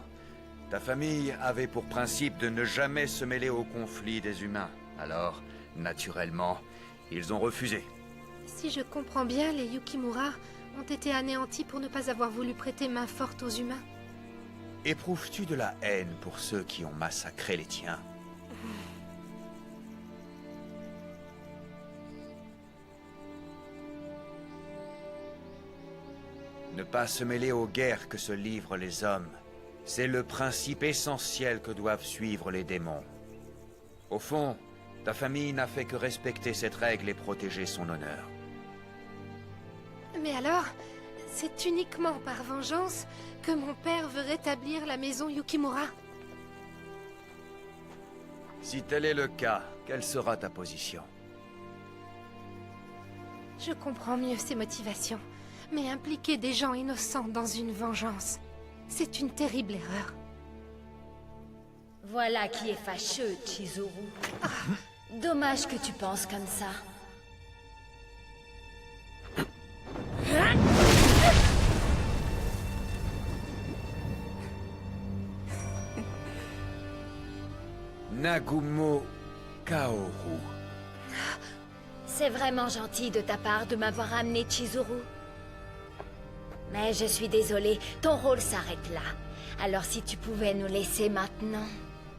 ta famille avait pour principe de ne jamais se mêler aux conflits des humains. Alors, naturellement, ils ont refusé. Si je comprends bien, les Yukimura ont été anéantis pour ne pas avoir voulu prêter main forte aux humains. Éprouves-tu de la haine pour ceux qui ont massacré les tiens? Ne pas se mêler aux guerres que se livrent les hommes, c'est le principe essentiel que doivent suivre les démons. Au fond, ta famille n'a fait que respecter cette règle et protéger son honneur. Mais alors, c'est uniquement par vengeance que mon père veut rétablir la maison Yukimura. Si tel est le cas, quelle sera ta position? Je comprends mieux ses motivations, mais impliquer des gens innocents dans une vengeance, c'est une terrible erreur. Voilà qui est fâcheux, Chizuru. Dommage que tu penses comme ça. Nagumo Kaoru. C'est vraiment gentil de ta part de m'avoir amené, Chizuru. Mais je suis désolée, ton rôle s'arrête là. Alors si tu pouvais nous laisser maintenant...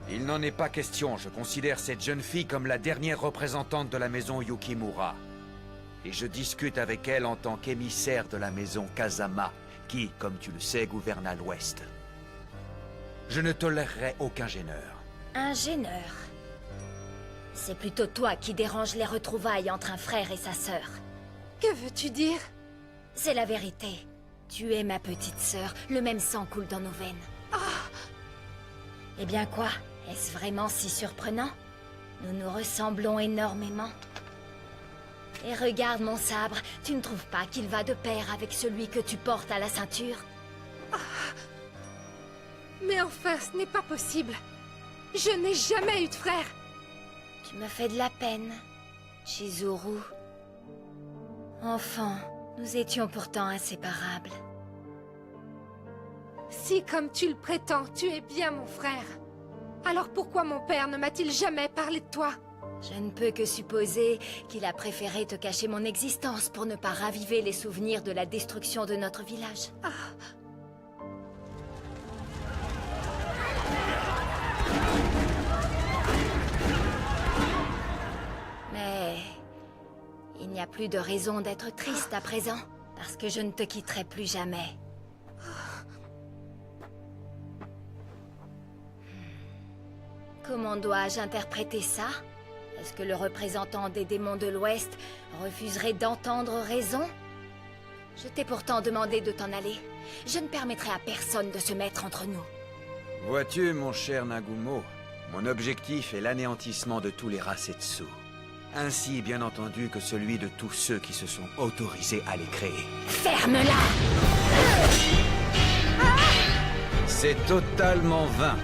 Il n'en est pas question, je considère cette jeune fille comme la dernière représentante de la maison Yukimura. Et je discute avec elle en tant qu'émissaire de la maison Kazama, qui, comme tu le sais, gouverne à l'ouest. Je ne tolérerai aucun gêneur. Un gêneur? C'est plutôt toi qui dérange les retrouvailles entre un frère et sa sœur. Que veux-tu dire? C'est la vérité. Tu es ma petite sœur, le même sang coule dans nos veines. Eh bien quoi? Est-ce vraiment si surprenant? Nous nous ressemblons énormément. Et regarde mon sabre, tu ne trouves pas qu'il va de pair avec celui que tu portes à la ceinture? Mais enfin, ce n'est pas possible. Je n'ai jamais eu de frère. Tu me fais de la peine, Chizuru. Enfant, nous étions pourtant inséparables. Si, comme tu le prétends, tu es bien mon frère, alors pourquoi mon père ne m'a-t-il jamais parlé de toi? Je ne peux que supposer qu'il a préféré te cacher mon existence pour ne pas raviver les souvenirs de la destruction de notre village. Mais il n'y a plus de raison d'être triste à présent, parce que je ne te quitterai plus jamais. Comment dois-je interpréter ça? Est-ce que le représentant des démons de l'Ouest refuserait d'entendre raison? Je t'ai pourtant demandé de t'en aller. Je ne permettrai à personne de se mettre entre nous. Vois-tu, mon cher Nagumo, mon objectif est l'anéantissement de tous les Rasetsu. Ainsi, bien entendu, que celui de tous ceux qui se sont autorisés à les créer. Ferme-la! C'est totalement vain.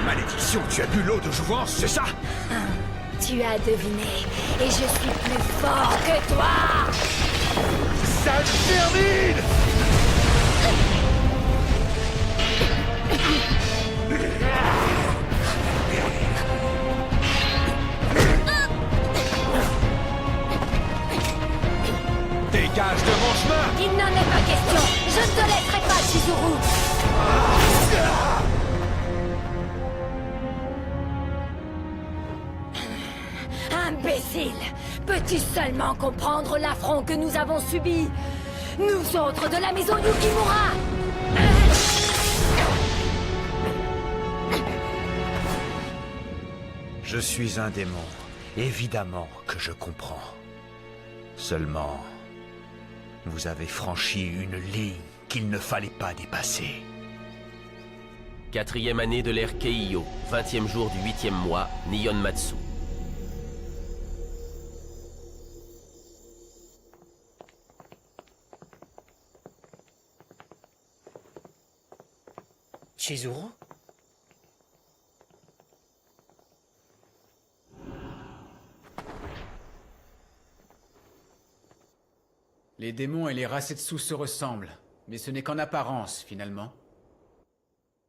Malédiction, tu as bu l'eau de jouvence, c'est ça? Tu as deviné, et je suis plus fort que toi! Ça se termine! Dégage de mon chemin! Il n'en est pas question! Je ne te laisserai pas, Chizuru! Imbécile! Peux-tu seulement comprendre l'affront que nous avons subi? Nous autres de la maison Yukimura! Je suis un démon. Évidemment que je comprends. Seulement, vous avez franchi une ligne qu'il ne fallait pas dépasser. 4e année de l'ère Keiyo, 20e jour du 8e mois, Nihon Matsu. Chizuru? Les démons et les Rasetsu se ressemblent, mais ce n'est qu'en apparence, finalement.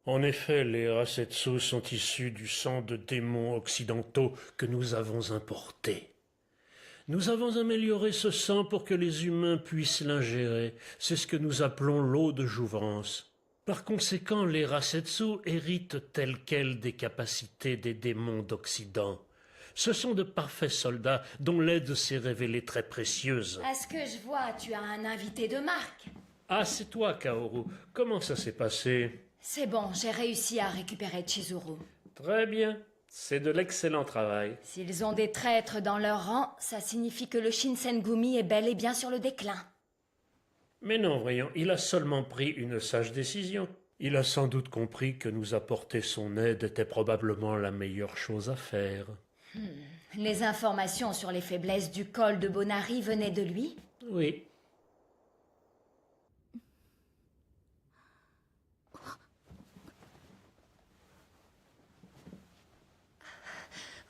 En effet, les Rasetsu sont issus du sang de démons occidentaux que nous avons importés. Nous avons amélioré ce sang pour que les humains puissent l'ingérer. C'est ce que nous appelons l'eau de jouvence. Par conséquent, les Rasetsu héritent telles quelles des capacités des démons d'Occident. Ce sont de parfaits soldats dont l'aide s'est révélée très précieuse. À ce que je vois, tu as un invité de marque. Ah, c'est toi, Kaoru. Comment ça s'est passé? C'est bon, j'ai réussi à récupérer Chizuru. Très bien. C'est de l'excellent travail. S'ils ont des traîtres dans leur rang, ça signifie que le Shinsengumi est bel et bien sur le déclin. Mais non, voyons, il a seulement pris une sage décision. Il a sans doute compris que nous apporter son aide était probablement la meilleure chose à faire. Les informations sur les faiblesses du col de Bonari venaient de lui? Oui.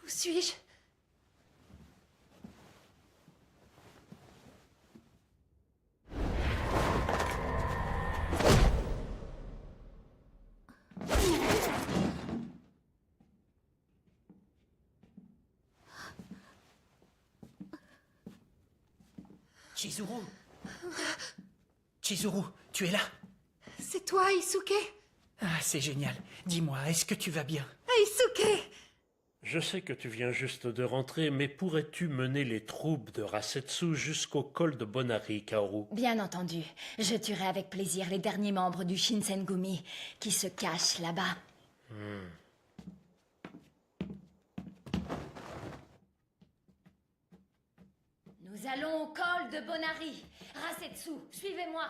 Où suis-je? Chizuru! Chizuru, tu es là? C'est toi, Isuke? Ah, c'est génial. Dis-moi, est-ce que tu vas bien? Isuke! Je sais que tu viens juste de rentrer, mais pourrais-tu mener les troupes de Rasetsu jusqu'au col de Bonari, Kaoru? Bien entendu. Je tuerai avec plaisir les derniers membres du Shinsengumi qui se cachent là-bas. Nous allons au col de Bonari. Rasetsu, suivez-moi.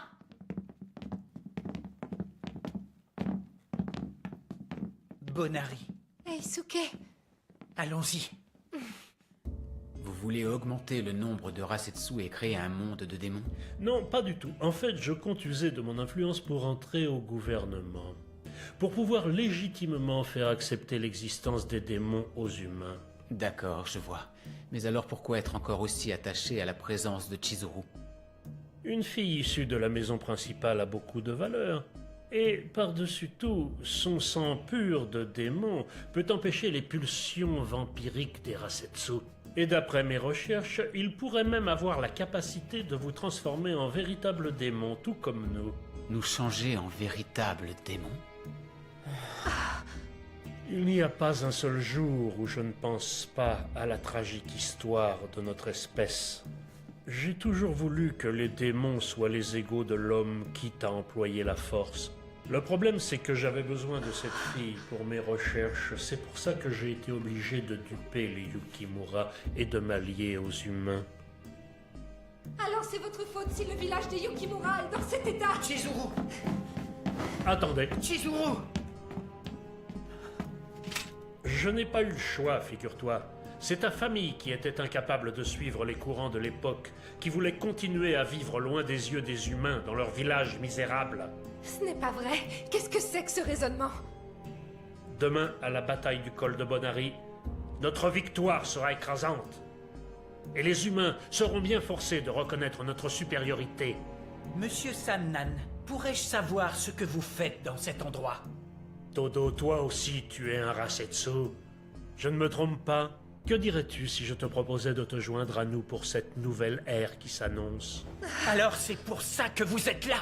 Bonari. Eisuke. Allons-y. Vous voulez augmenter le nombre de Rasetsu et créer un monde de démons? Non, pas du tout. En fait, je compte user de mon influence pour entrer au gouvernement. Pour pouvoir légitimement faire accepter l'existence des démons aux humains. D'accord, je vois. Mais alors pourquoi être encore aussi attaché à la présence de Chizuru? Une fille issue de la maison principale a beaucoup de valeur. Et par-dessus tout, son sang pur de démon peut empêcher les pulsions vampiriques des Rasetsu. Et d'après mes recherches, il pourrait même avoir la capacité de vous transformer en véritable démon, tout comme nous. Nous changer en véritable démon? Il n'y a pas un seul jour où je ne pense pas à la tragique histoire de notre espèce. J'ai toujours voulu que les démons soient les égaux de l'homme, quitte à employer la force. Le problème, c'est que j'avais besoin de cette fille pour mes recherches. C'est pour ça que j'ai été obligé de duper les Yukimura et de m'allier aux humains. Alors c'est votre faute si le village des Yukimura est dans cet état. Chizuru! Attendez. Chizuru! Je n'ai pas eu le choix, figure-toi. C'est ta famille qui était incapable de suivre les courants de l'époque, qui voulait continuer à vivre loin des yeux des humains dans leur village misérable. Ce n'est pas vrai. Qu'est-ce que c'est que ce raisonnement? Demain, à la bataille du col de Bonari, notre victoire sera écrasante. Et les humains seront bien forcés de reconnaître notre supériorité. Monsieur Sannan, pourrais-je savoir ce que vous faites dans cet endroit? Todo, toi aussi, tu es un Rasetsu. Je ne me trompe pas. Que dirais-tu si je te proposais de te joindre à nous pour cette nouvelle ère qui s'annonce? Alors c'est pour ça que vous êtes là?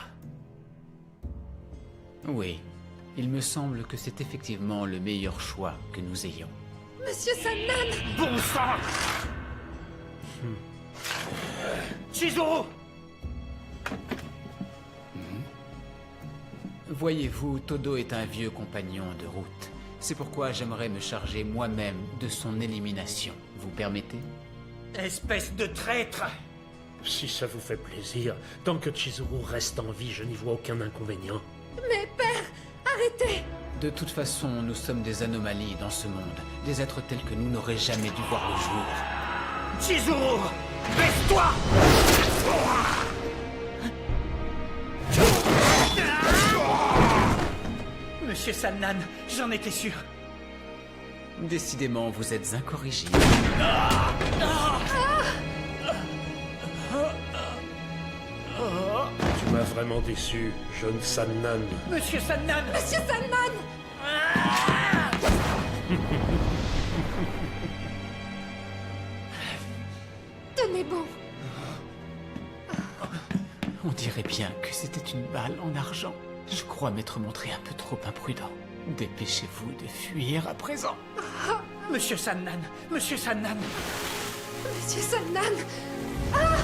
Oui, il me semble que c'est effectivement le meilleur choix que nous ayons. Monsieur Sannan! Bon sang! Chizuru! Voyez-vous, Todo est un vieux compagnon de route. C'est pourquoi j'aimerais me charger moi-même de son élimination. Vous permettez? Espèce de traître! Si ça vous fait plaisir, tant que Chizuru reste en vie, je n'y vois aucun inconvénient. Mais père, arrêtez! De toute façon, nous sommes des anomalies dans ce monde. Des êtres tels que nous n'auraient jamais dû voir le jour. Chizuru! Baisse-toi! Monsieur Sannan, j'en étais sûr. Décidément, vous êtes incorrigible. Tu m'as vraiment déçu, jeune Sannan. Monsieur Sannan! Monsieur Sannan! Tenez bon. On dirait bien que c'était une balle en argent. Je crois m'être montré un peu trop imprudent. Dépêchez-vous de fuir à présent. Monsieur Sannan! Monsieur Sannan! Monsieur Sannan! Ah!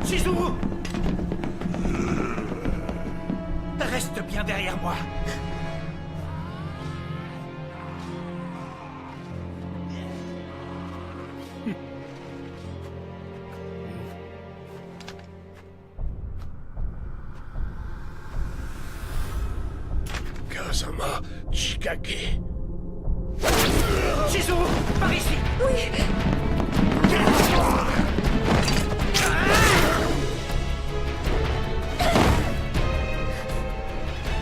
Chizuru! Reste bien derrière moi. Kazama Chikage. Chizuru, par ici! Oui!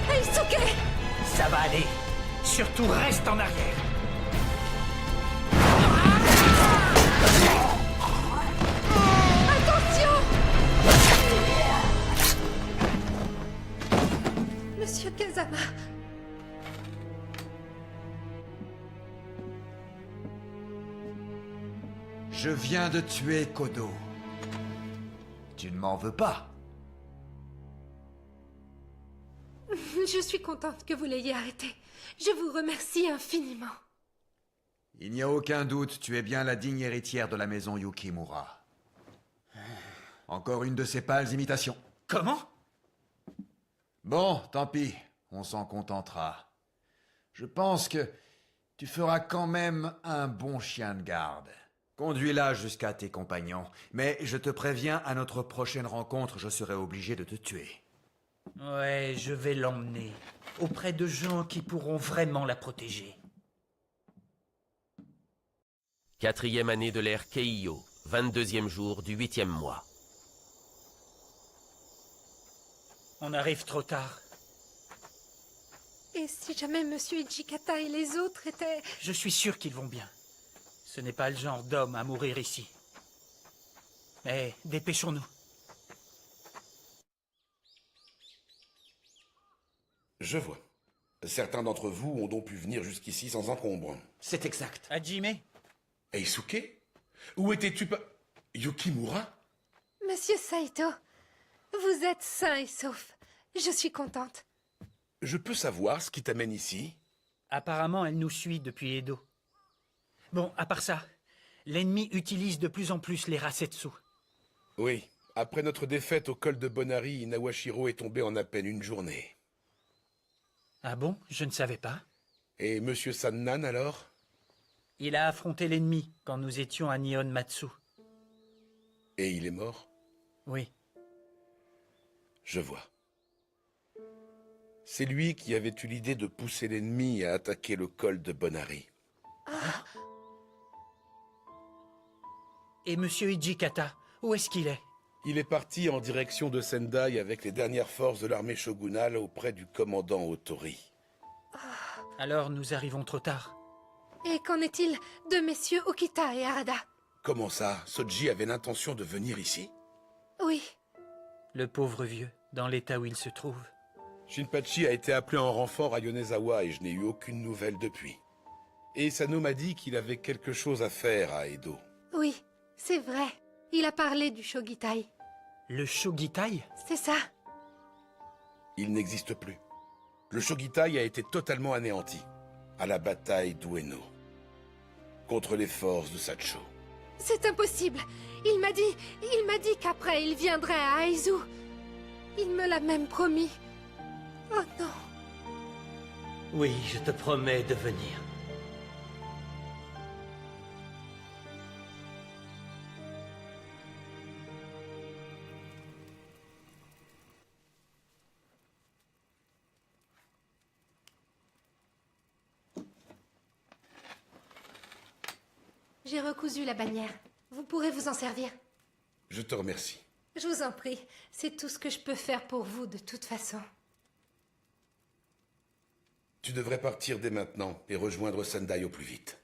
Eisuke! Ça va aller. Surtout reste en arrière. Attention! Monsieur Kazama. Je viens de tuer Kodo. Tu ne m'en veux pas? Je suis contente que vous l'ayez arrêté. Je vous remercie infiniment. Il n'y a aucun doute, tu es bien la digne héritière de la maison Yukimura. Encore une de ces pâles imitations. Comment? Bon, tant pis, on s'en contentera. Je pense que tu feras quand même un bon chien de garde. Conduis-la jusqu'à tes compagnons, mais je te préviens, à notre prochaine rencontre, je serai obligé de te tuer. Ouais, je vais l'emmener auprès de gens qui pourront vraiment la protéger. 4e année de l'ère Keiyo, 22e jour du 8e mois. On arrive trop tard. Et si jamais Monsieur Ijikata et les autres étaient... Je suis sûr qu'ils vont bien. Ce n'est pas le genre d'homme à mourir ici. Mais dépêchons-nous. Je vois. Certains d'entre vous ont donc pu venir jusqu'ici sans encombre. C'est exact. Hajime? Eisuke? Où étais-tu pas... Yukimura? Monsieur Saito, vous êtes sain et sauf. Je suis contente. Je peux savoir ce qui t'amène ici? Apparemment, elle nous suit depuis Edo. Bon, à part ça, l'ennemi utilise de plus en plus les Rasetsu. Oui. Après notre défaite au col de Bonari, Inawashiro est tombé en à peine une journée. Ah bon? Je ne savais pas. Et Monsieur Sannan, alors? Il a affronté l'ennemi quand nous étions à Nihonmatsu. Et il est mort? Oui. Je vois. C'est lui qui avait eu l'idée de pousser l'ennemi à attaquer le col de Bonari. Ah. Et Monsieur Ijikata, où est-ce qu'il est? Il est parti en direction de Sendai avec les dernières forces de l'armée shogunale auprès du commandant Otori. Alors nous arrivons trop tard. Et qu'en est-il de messieurs Okita et Harada? Comment ça? Soji avait l'intention de venir ici? Oui. Le pauvre vieux, dans l'état où il se trouve. Shinpachi a été appelé en renfort à Yonezawa et je n'ai eu aucune nouvelle depuis. Et Sano m'a dit qu'il avait quelque chose à faire à Edo. Oui, c'est vrai. Il a parlé du Shogitai. Le Shogitai? C'est ça. Il n'existe plus. Le Shogitai a été totalement anéanti à la bataille d'Ueno contre les forces de Sacho. C'est impossible. Il m'a dit qu'après il viendrait à Aizu. Il me l'a même promis. Oh non. Oui, je te promets de venir. J'ai recousu la bannière. Vous pourrez vous en servir. Je te remercie. Je vous en prie. C'est tout ce que je peux faire pour vous de toute façon. Tu devrais partir dès maintenant et rejoindre Sendai au plus vite.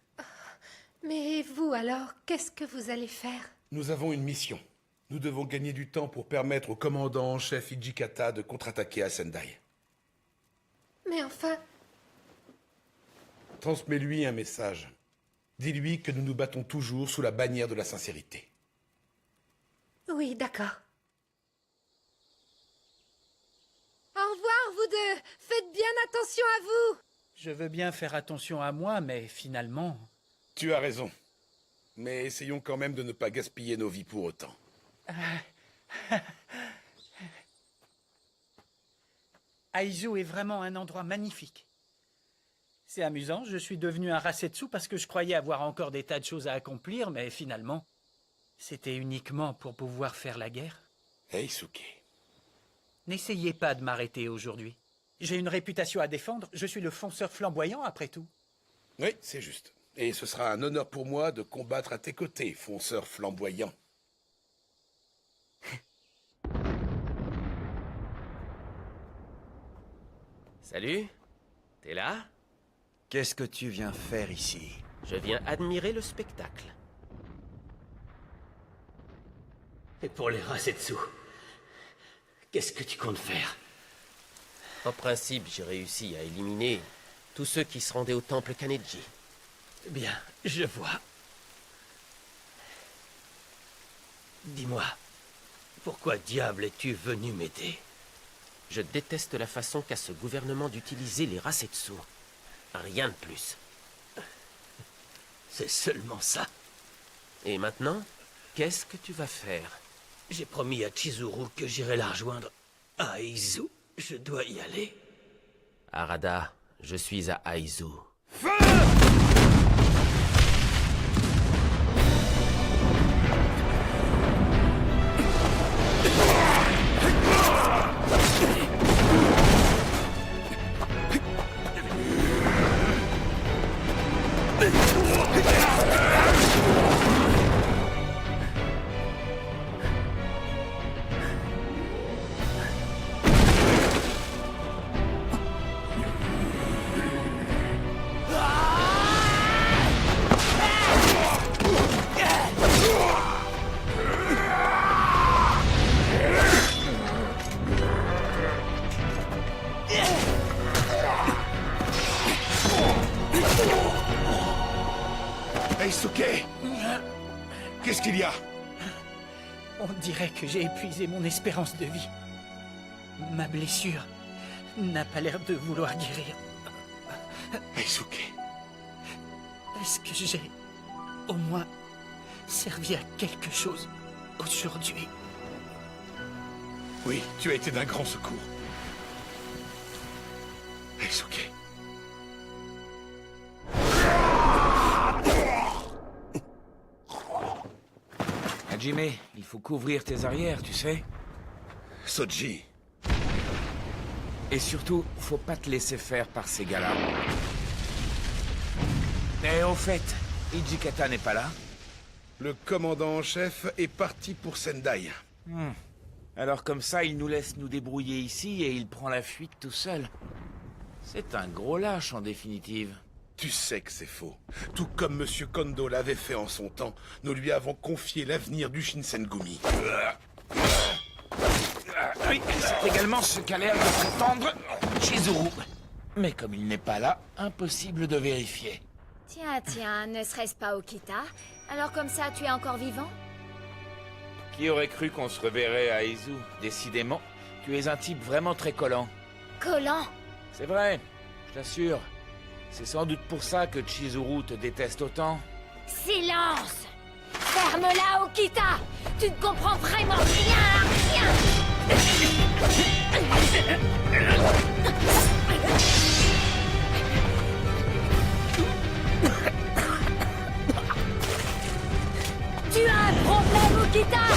Mais vous alors, qu'est-ce que vous allez faire? Nous avons une mission. Nous devons gagner du temps pour permettre au commandant en chef Ijikata de contre-attaquer à Sendai. Mais enfin... Transmets-lui un message. Dis-lui que nous nous battons toujours sous la bannière de la sincérité. Oui, d'accord. Au revoir, vous deux. Faites bien attention à vous. Je veux bien faire attention à moi, mais finalement... Tu as raison. Mais essayons quand même de ne pas gaspiller nos vies pour autant. Aizu est vraiment un endroit magnifique. C'est amusant, je suis devenu un Rasetsu parce que je croyais avoir encore des tas de choses à accomplir, mais finalement, c'était uniquement pour pouvoir faire la guerre. Eisuke. N'essayez pas de m'arrêter aujourd'hui. J'ai une réputation à défendre, je suis le fonceur flamboyant après tout. Oui, c'est juste. Et ce sera un honneur pour moi de combattre à tes côtés, fonceur flamboyant. Salut, t'es là? Qu'est-ce que tu viens faire ici? Je viens admirer le spectacle. Et pour les Rasetsu, qu'est-ce que tu comptes faire? En principe, j'ai réussi à éliminer tous ceux qui se rendaient au temple Kanneji. Bien, je vois. Dis-moi, pourquoi diable es-tu venu m'aider? Je déteste la façon qu'a ce gouvernement d'utiliser les Rasetsu. Rien de plus. C'est seulement ça. Et maintenant, qu'est-ce que tu vas faire? J'ai promis à Chizuru que j'irai la rejoindre à Aizu. Je dois y aller. Harada, je suis à Aizu. Feu! Eisuke! Qu'est-ce qu'il y a? On dirait que j'ai épuisé mon espérance de vie. Ma blessure n'a pas l'air de vouloir guérir. Eisuke. Est-ce que j'ai au moins servi à quelque chose aujourd'hui? Oui, tu as été d'un grand secours. Eisuke. Hajime, il faut couvrir tes arrières, tu sais. Soji. Et surtout, faut pas te laisser faire par ces gars-là. Et au fait, Hijikata n'est pas là? Le commandant en chef est parti pour Sendai. Alors comme ça, il nous laisse nous débrouiller ici et il prend la fuite tout seul. C'est un gros lâche en définitive. Tu sais que c'est faux. Tout comme Monsieur Kondo l'avait fait en son temps, nous lui avons confié l'avenir du Shinsengumi. Oui, c'est également ce qu'a l'air de prétendre Chizuru. Mais comme il n'est pas là, impossible de vérifier. Tiens, ne serait-ce pas Okita? Alors comme ça, tu es encore vivant? Qui aurait cru qu'on se reverrait à Aizu? Décidément, tu es un type vraiment très collant. Collant? C'est vrai, je t'assure. C'est sans doute pour ça que Chizuru te déteste autant. Silence! Ferme-la, Okita! Tu ne comprends vraiment rien! Tu as un problème, Okita!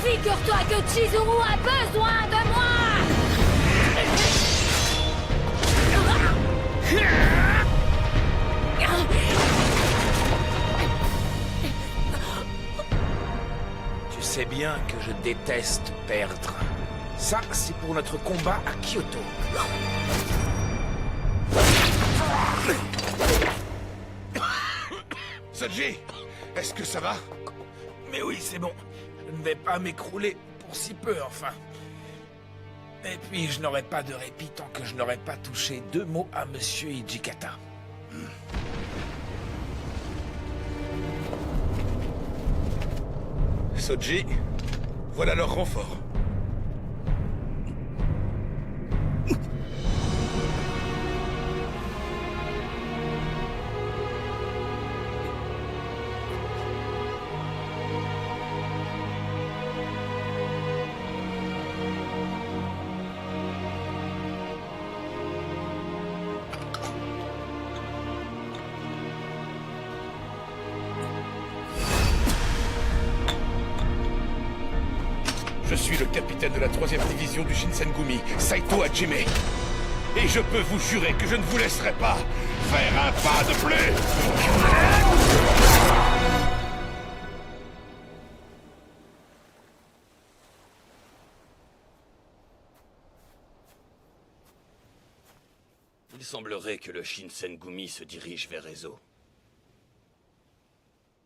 Figure-toi que Chizuru a besoin de moi! Tu sais bien que je déteste perdre. Ça, c'est pour notre combat à Kyoto. Soji, est-ce que ça va? Mais oui, c'est bon. Je ne vais pas m'écrouler pour si peu, enfin. Et puis, je n'aurai pas de répit tant que je n'aurai pas touché 2 mots à Monsieur Hijikata. Soji, voilà leur renfort. Je suis le capitaine de la 3e division du Shinsengumi, Saito Hajime. Et je peux vous jurer que je ne vous laisserai pas faire un pas de plus. Il semblerait que le Shinsengumi se dirige vers Ezo.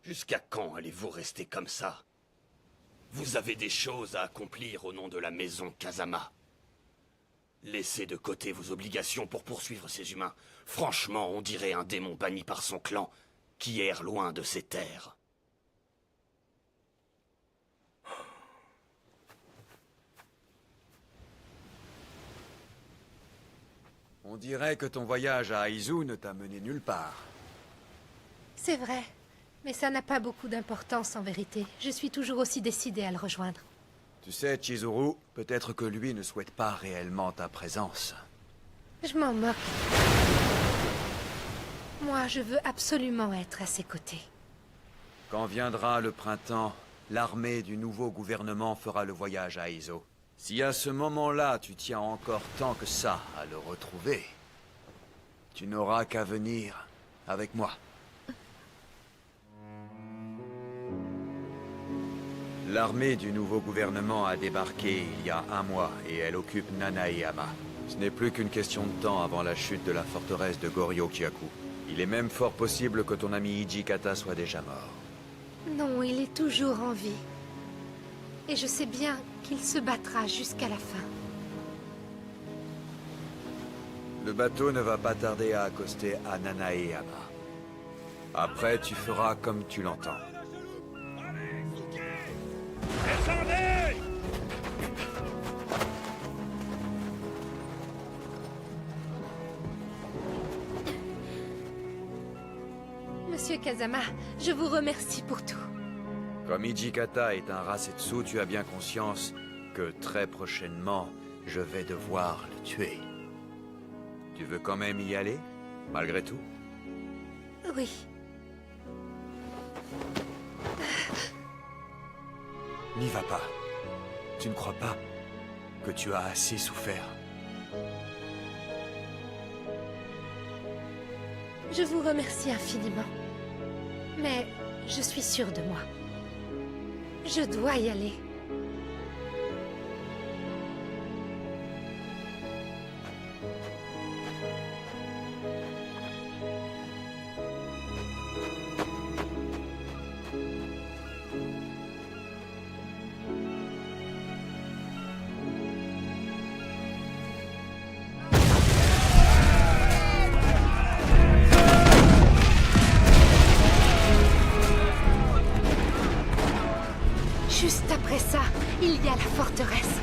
Jusqu'à quand allez-vous rester comme ça? Vous avez des choses à accomplir au nom de la maison Kazama. Laissez de côté vos obligations pour poursuivre ces humains. Franchement, on dirait un démon banni par son clan, qui erre loin de ses terres. On dirait que ton voyage à Aizu ne t'a mené nulle part. C'est vrai, mais ça n'a pas beaucoup d'importance en vérité. Je suis toujours aussi décidée à le rejoindre. Tu sais, Chizuru, peut-être que lui ne souhaite pas réellement ta présence. Je m'en moque. Moi, je veux absolument être à ses côtés. Quand viendra le printemps, l'armée du nouveau gouvernement fera le voyage à Aizu. Si à ce moment-là, tu tiens encore tant que ça à le retrouver, tu n'auras qu'à venir avec moi. L'armée du nouveau gouvernement a débarqué il y a 1 mois et elle occupe Nanaeyama. Ce n'est plus qu'une question de temps avant la chute de la forteresse de Goryo-Kyaku. Il est même fort possible que ton ami Hijikata soit déjà mort. Non, il est toujours en vie. Et je sais bien qu'il se battra jusqu'à la fin. Le bateau ne va pas tarder à accoster à Nanaeyama. Après, tu feras comme tu l'entends. Descendez! Monsieur Kazama, je vous remercie pour tout. Comme Hijikata est un Rasetsu, tu as bien conscience que très prochainement, je vais devoir le tuer. Tu veux quand même y aller, malgré tout? Oui. N'y va pas. Tu ne crois pas que tu as assez souffert? Je vous remercie infiniment. Mais je suis sûre de moi. Je dois y aller. Juste après ça, il y a la forteresse.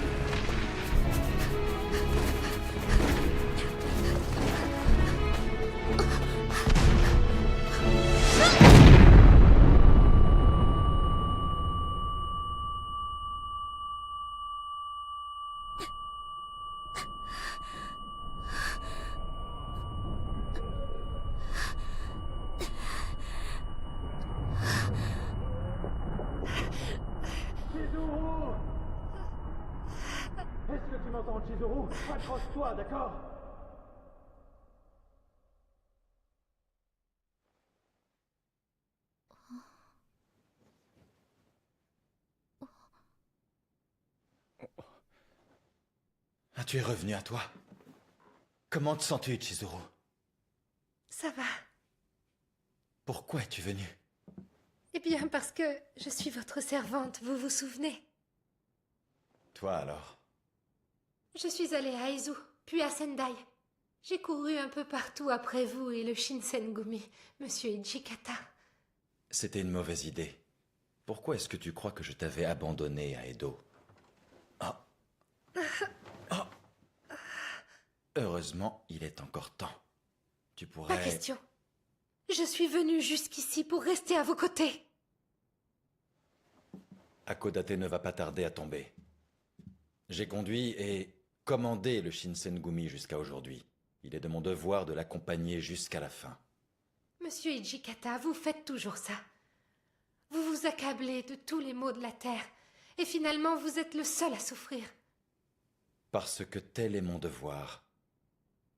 Est-ce que tu m'entends, Chizuru? Accroche-toi, d'accord? Ah, tu es revenu à toi. Comment te sens-tu, Chizuru? Ça va. Pourquoi es-tu venu? Eh bien, parce que je suis votre servante, vous vous souvenez? Toi, alors? Je suis allée à Aizu, puis à Sendai. J'ai couru un peu partout après vous et le Shinsengumi, monsieur Hijikata. C'était une mauvaise idée. Pourquoi est-ce que tu crois que je t'avais abandonné à Edo? Ah. Ah. Heureusement, il est encore temps. Tu pourrais... Pas question. Je suis venue jusqu'ici pour rester à vos côtés. Hakodate ne va pas tarder à tomber. J'ai conduit et commandé le Shinsengumi jusqu'à aujourd'hui. Il est de mon devoir de l'accompagner jusqu'à la fin. Monsieur Hijikata, vous faites toujours ça. Vous vous accablez de tous les maux de la terre, et finalement vous êtes le seul à souffrir. Parce que tel est mon devoir.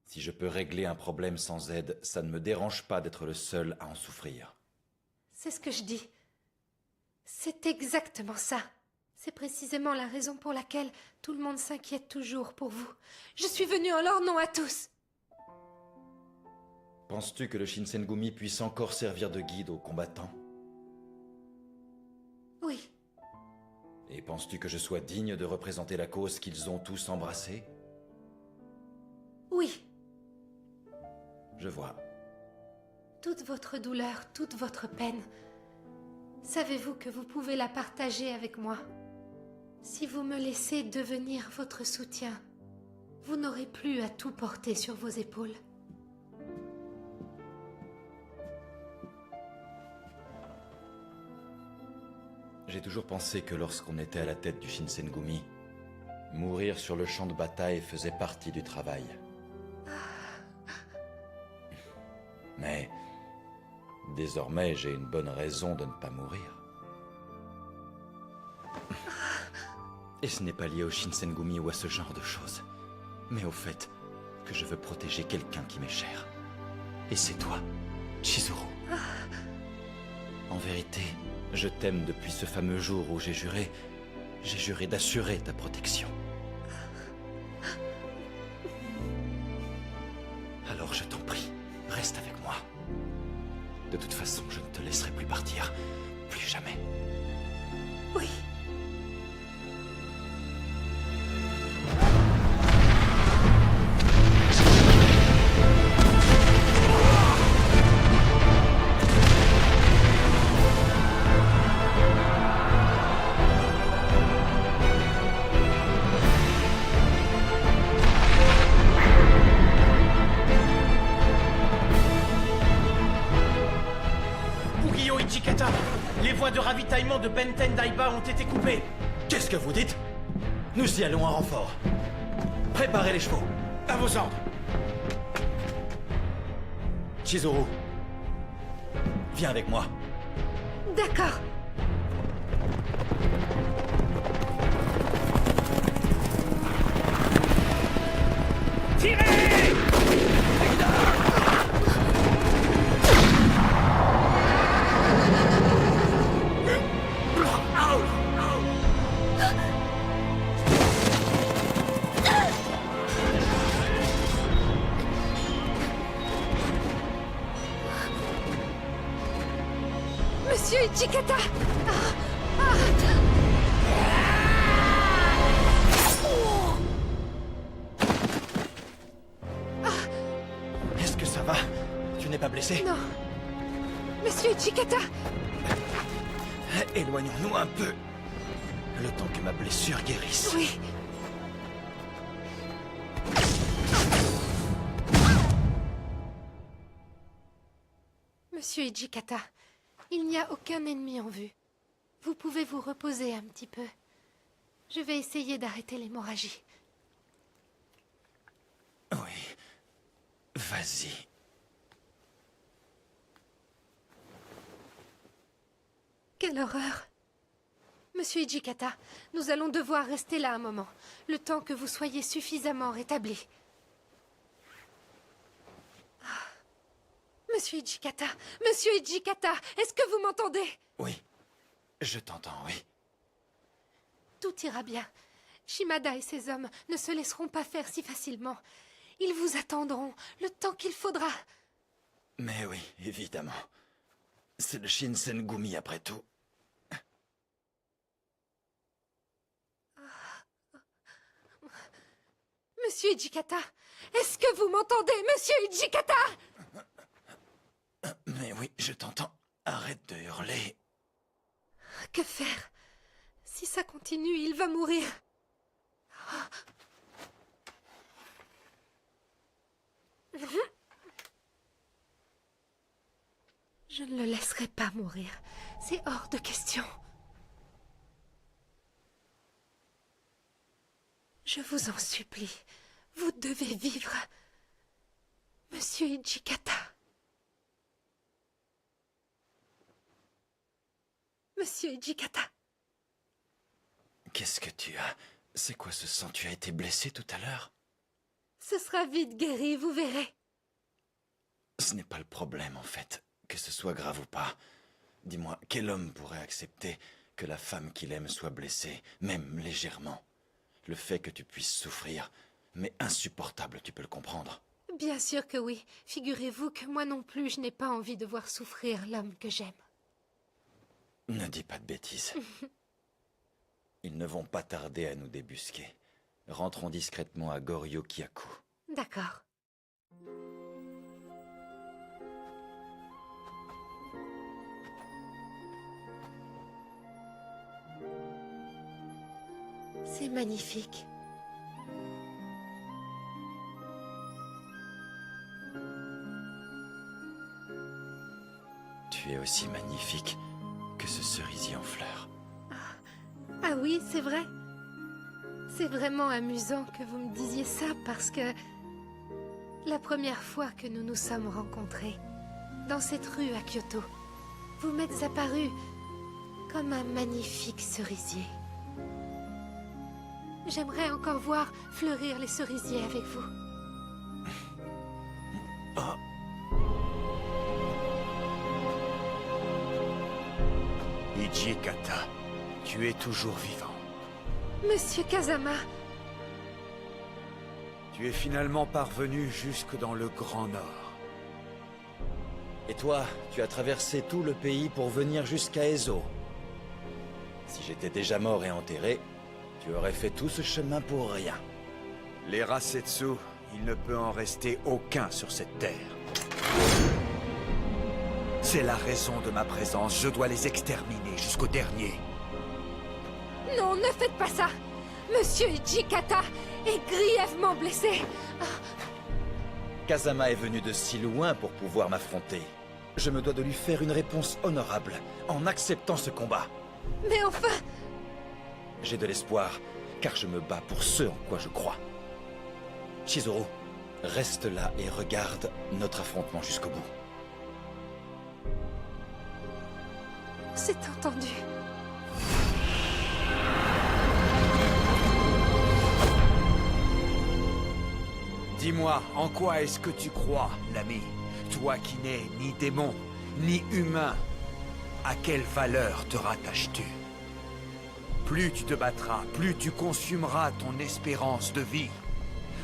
Si je peux régler un problème sans aide, ça ne me dérange pas d'être le seul à en souffrir. C'est ce que je dis. C'est exactement ça. C'est précisément la raison pour laquelle tout le monde s'inquiète toujours pour vous. Je suis venue en leur nom à tous. Penses-tu que le Shinsengumi puisse encore servir de guide aux combattants? Oui. Et penses-tu que je sois digne de représenter la cause qu'ils ont tous embrassée? Oui. Je vois. Toute votre douleur, toute votre peine, savez-vous que vous pouvez la partager avec moi? Si vous me laissez devenir votre soutien, vous n'aurez plus à tout porter sur vos épaules. J'ai toujours pensé que lorsqu'on était à la tête du Shinsengumi, mourir sur le champ de bataille faisait partie du travail. Mais désormais, j'ai une bonne raison de ne pas mourir. Et ce n'est pas lié au Shinsengumi ou à ce genre de choses, mais au fait que je veux protéger quelqu'un qui m'est cher. Et c'est toi, Chizuru. En vérité, je t'aime depuis ce fameux jour où j'ai juré d'assurer ta protection. Alors je t'en prie, reste avec moi. De toute façon, je ne te laisserai plus partir. Plus jamais. Oui. Kugyo Ichikata, les voies de ravitaillement de Benten Daiba ont été coupées. Qu'est-ce que vous dites? Nous y allons en renfort. Préparez les chevaux. À vos ordres. Chizuru, viens avec moi. D'accord. Monsieur Ichikata! Est-ce que ça va? Tu n'es pas blessé? Non. Monsieur Ichikata! Éloignons-nous un peu. Le temps que ma blessure guérisse. Oui. Monsieur Ichikata, il n'y a aucun ennemi en vue. Vous pouvez vous reposer un petit peu. Je vais essayer d'arrêter l'hémorragie. Oui. Vas-y. Quelle horreur! Monsieur Ichikata, nous allons devoir rester là un moment, le temps que vous soyez suffisamment rétabli. Monsieur Ichikata! Monsieur Ichikata! Est-ce que vous m'entendez? Oui. Je t'entends, oui. Tout ira bien. Shimada et ses hommes ne se laisseront pas faire si facilement. Ils vous attendront le temps qu'il faudra. Mais oui, évidemment. C'est le Shinsengumi après tout. Monsieur Ichikata! Est-ce que vous m'entendez, Monsieur Ichikata? Mais oui, je t'entends. Arrête de hurler. Que faire? Si ça continue, il va mourir. Je ne le laisserai pas mourir. C'est hors de question. Je vous en supplie. Vous devez vivre. Monsieur Ichikata. Monsieur Ichikata. Qu'est-ce que tu as? C'est quoi ce sang? Tu as été blessé tout à l'heure? Ce sera vite guéri, vous verrez. Ce n'est pas le problème, en fait. Que ce soit grave ou pas. Dis-moi, quel homme pourrait accepter que la femme qu'il aime soit blessée, même légèrement? Le fait que tu puisses souffrir, mais insupportable, tu peux le comprendre. Bien sûr que oui. Figurez-vous que moi non plus, je n'ai pas envie de voir souffrir l'homme que j'aime. Ne dis pas de bêtises. Ils ne vont pas tarder à nous débusquer. Rentrons discrètement à Goryo-Kyaku. D'accord. C'est magnifique. Tu es aussi magnifique que ce cerisier en fleurs. Ah oui, c'est vrai. C'est vraiment amusant que vous me disiez ça parce que la première fois que nous nous sommes rencontrés, dans cette rue à Kyoto, vous m'êtes apparu comme un magnifique cerisier. J'aimerais encore voir fleurir les cerisiers avec vous. Oh. Hijikata, tu es toujours vivant. Monsieur Kazama, Tu es finalement parvenu jusque dans le Grand Nord. Et toi, tu as traversé tout le pays pour venir jusqu'à Ezo. Si j'étais déjà mort et enterré, tu aurais fait tout ce chemin pour rien. Les Rasetsu, il ne peut en rester aucun sur cette terre. C'est la raison de ma présence, je dois les exterminer jusqu'au dernier. non, ne faites pas ça. Monsieur Hijikata est grièvement blessé. Kazama est venu de si loin pour pouvoir m'affronter. Je me dois de lui faire une réponse honorable, en acceptant ce combat. Mais enfin... J'ai de l'espoir, car je me bats pour ce en quoi je crois. Chizuru, reste là et regarde notre affrontement jusqu'au bout. C'est entendu. Dis-moi, en quoi est-ce que tu crois, l'ami? Toi qui n'es ni démon, ni humain, à quelle valeur te rattaches-tu? Plus tu te battras, plus tu consumeras ton espérance de vie.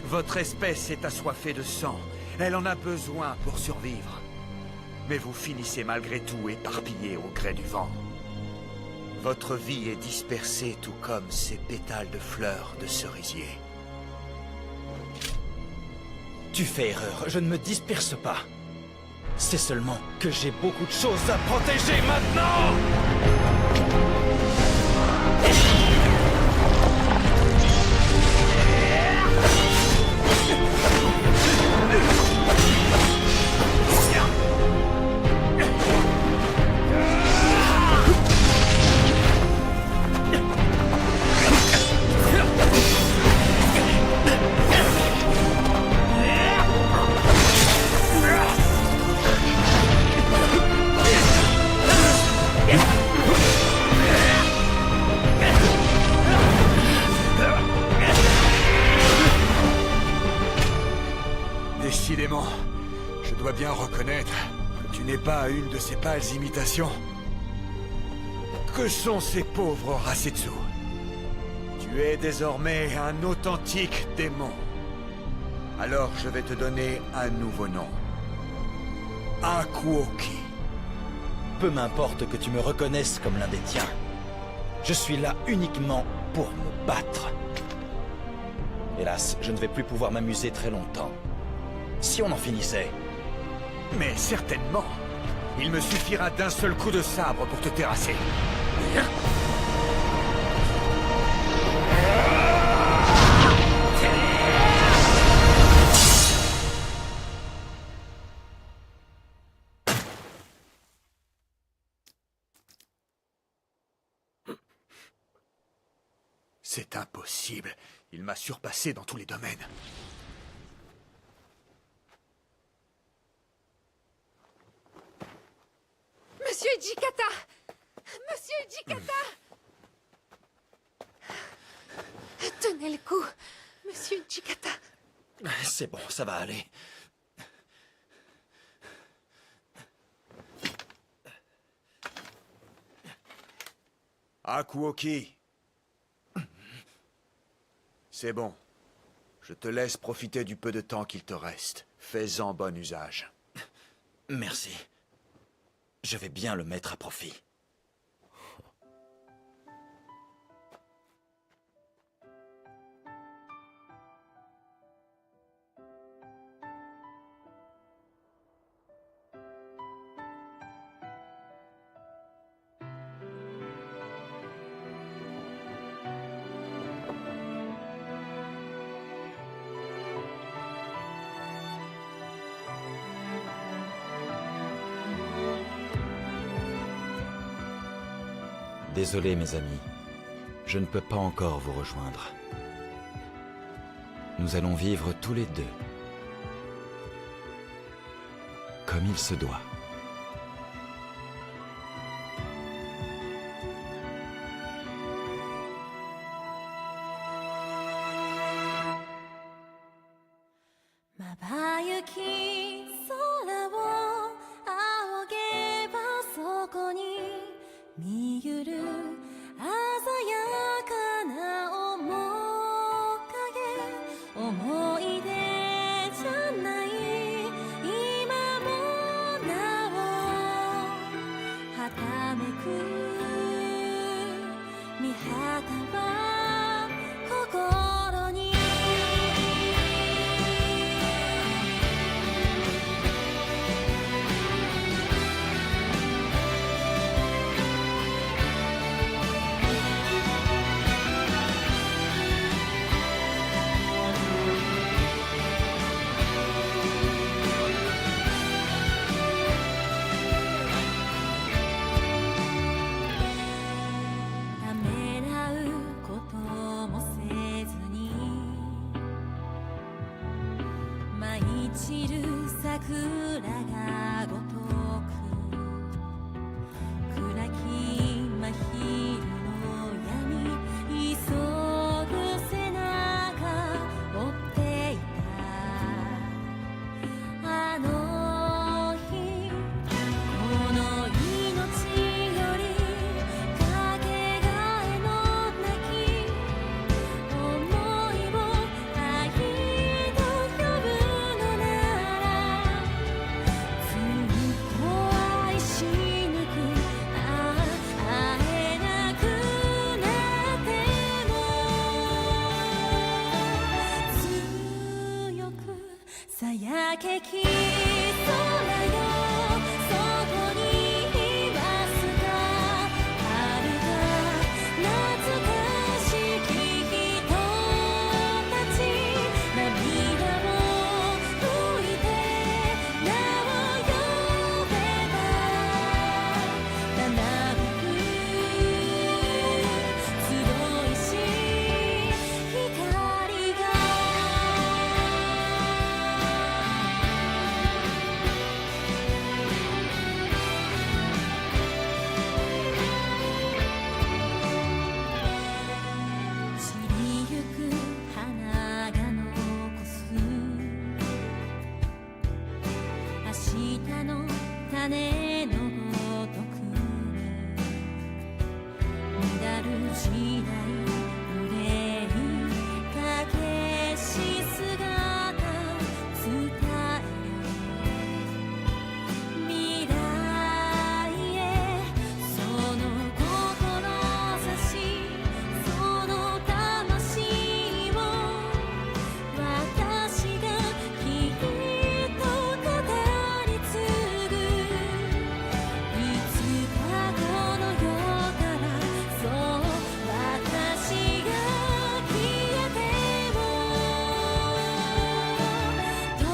Votre espèce est assoiffée de sang. Elle en a besoin pour survivre. Mais vous finissez malgré tout éparpillés au gré du vent. Votre vie est dispersée tout comme ces pétales de fleurs de cerisier. Tu fais erreur, je ne me disperse pas. C'est seulement que j'ai beaucoup de choses à protéger maintenant! Décidément, je dois bien reconnaître que tu n'es pas une de ces pâles imitations. Que sont ces pauvres Rasetsu? Tu es désormais un authentique démon. Alors je vais te donner un nouveau nom. Akuoki. Peu m'importe que tu me reconnaisses comme l'un des tiens. Je suis là uniquement pour me battre. Hélas, je ne vais plus pouvoir m'amuser très longtemps. Si on en finissait... Mais certainement. Il me suffira d'un seul coup de sabre pour te terrasser. C'est impossible. Il m'a surpassé dans tous les domaines. Monsieur Hijikata! Monsieur Hijikata! Tenez le coup, Monsieur Hijikata. C'est bon, ça va aller. Akuoki. C'est bon. Je te laisse profiter du peu de temps qu'il te reste. Fais-en bon usage. Merci. Je vais bien le mettre à profit. Désolé, mes amis. Je ne peux pas encore vous rejoindre. Nous allons vivre tous les deux. Comme il se doit. 散る桜がごとく暗き真昼の闇急ぐ背中追っていたあの日この命よりかけがえのなき想いを愛と呼ぶのならずっと愛し抜く会えなくなっても強くさやけき空よそこにいますか遥か懐かしき人たち涙を拭いて名を呼べばたなびく集いし光が散りゆく花が残す明日の種のごとくに乱る時代憂いかけし姿伝え未来へその志その魂を私がきっと語り継ぐいつかこの世からそう私が消えても永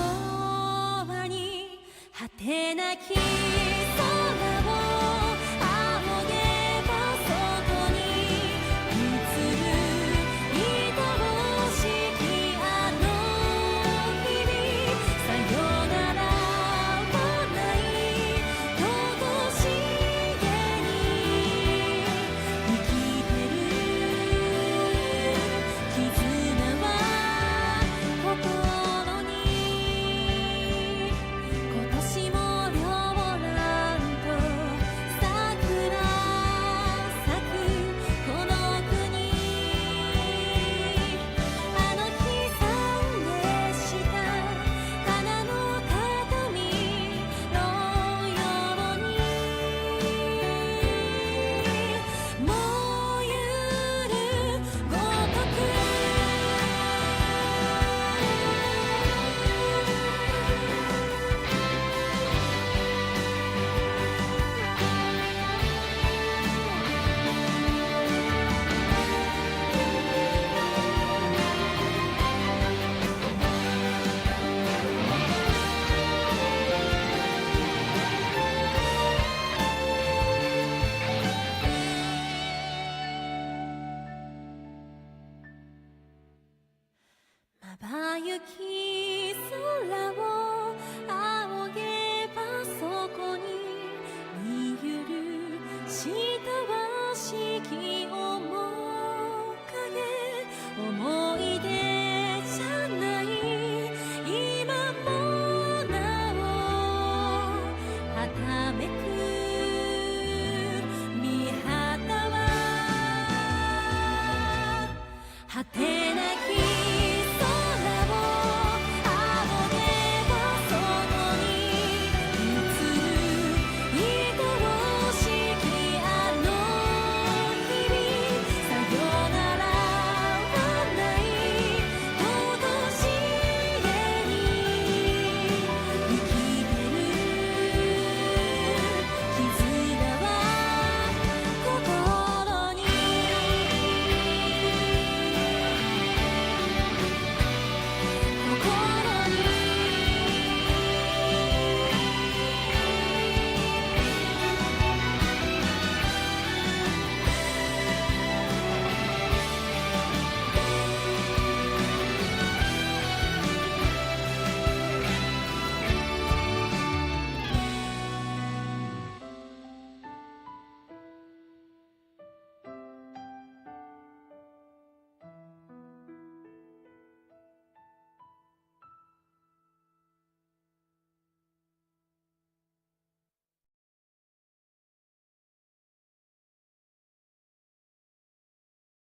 遠に果てなき空を仰げばそこに映る愛しきあの日々さよならはないとこしげに生きてる絆は心に今年も両乱と桜咲くこの国あの日参下した花の形のように燃ゆるごとくまばゆき空を仰げばそこに見ゆる親しき面影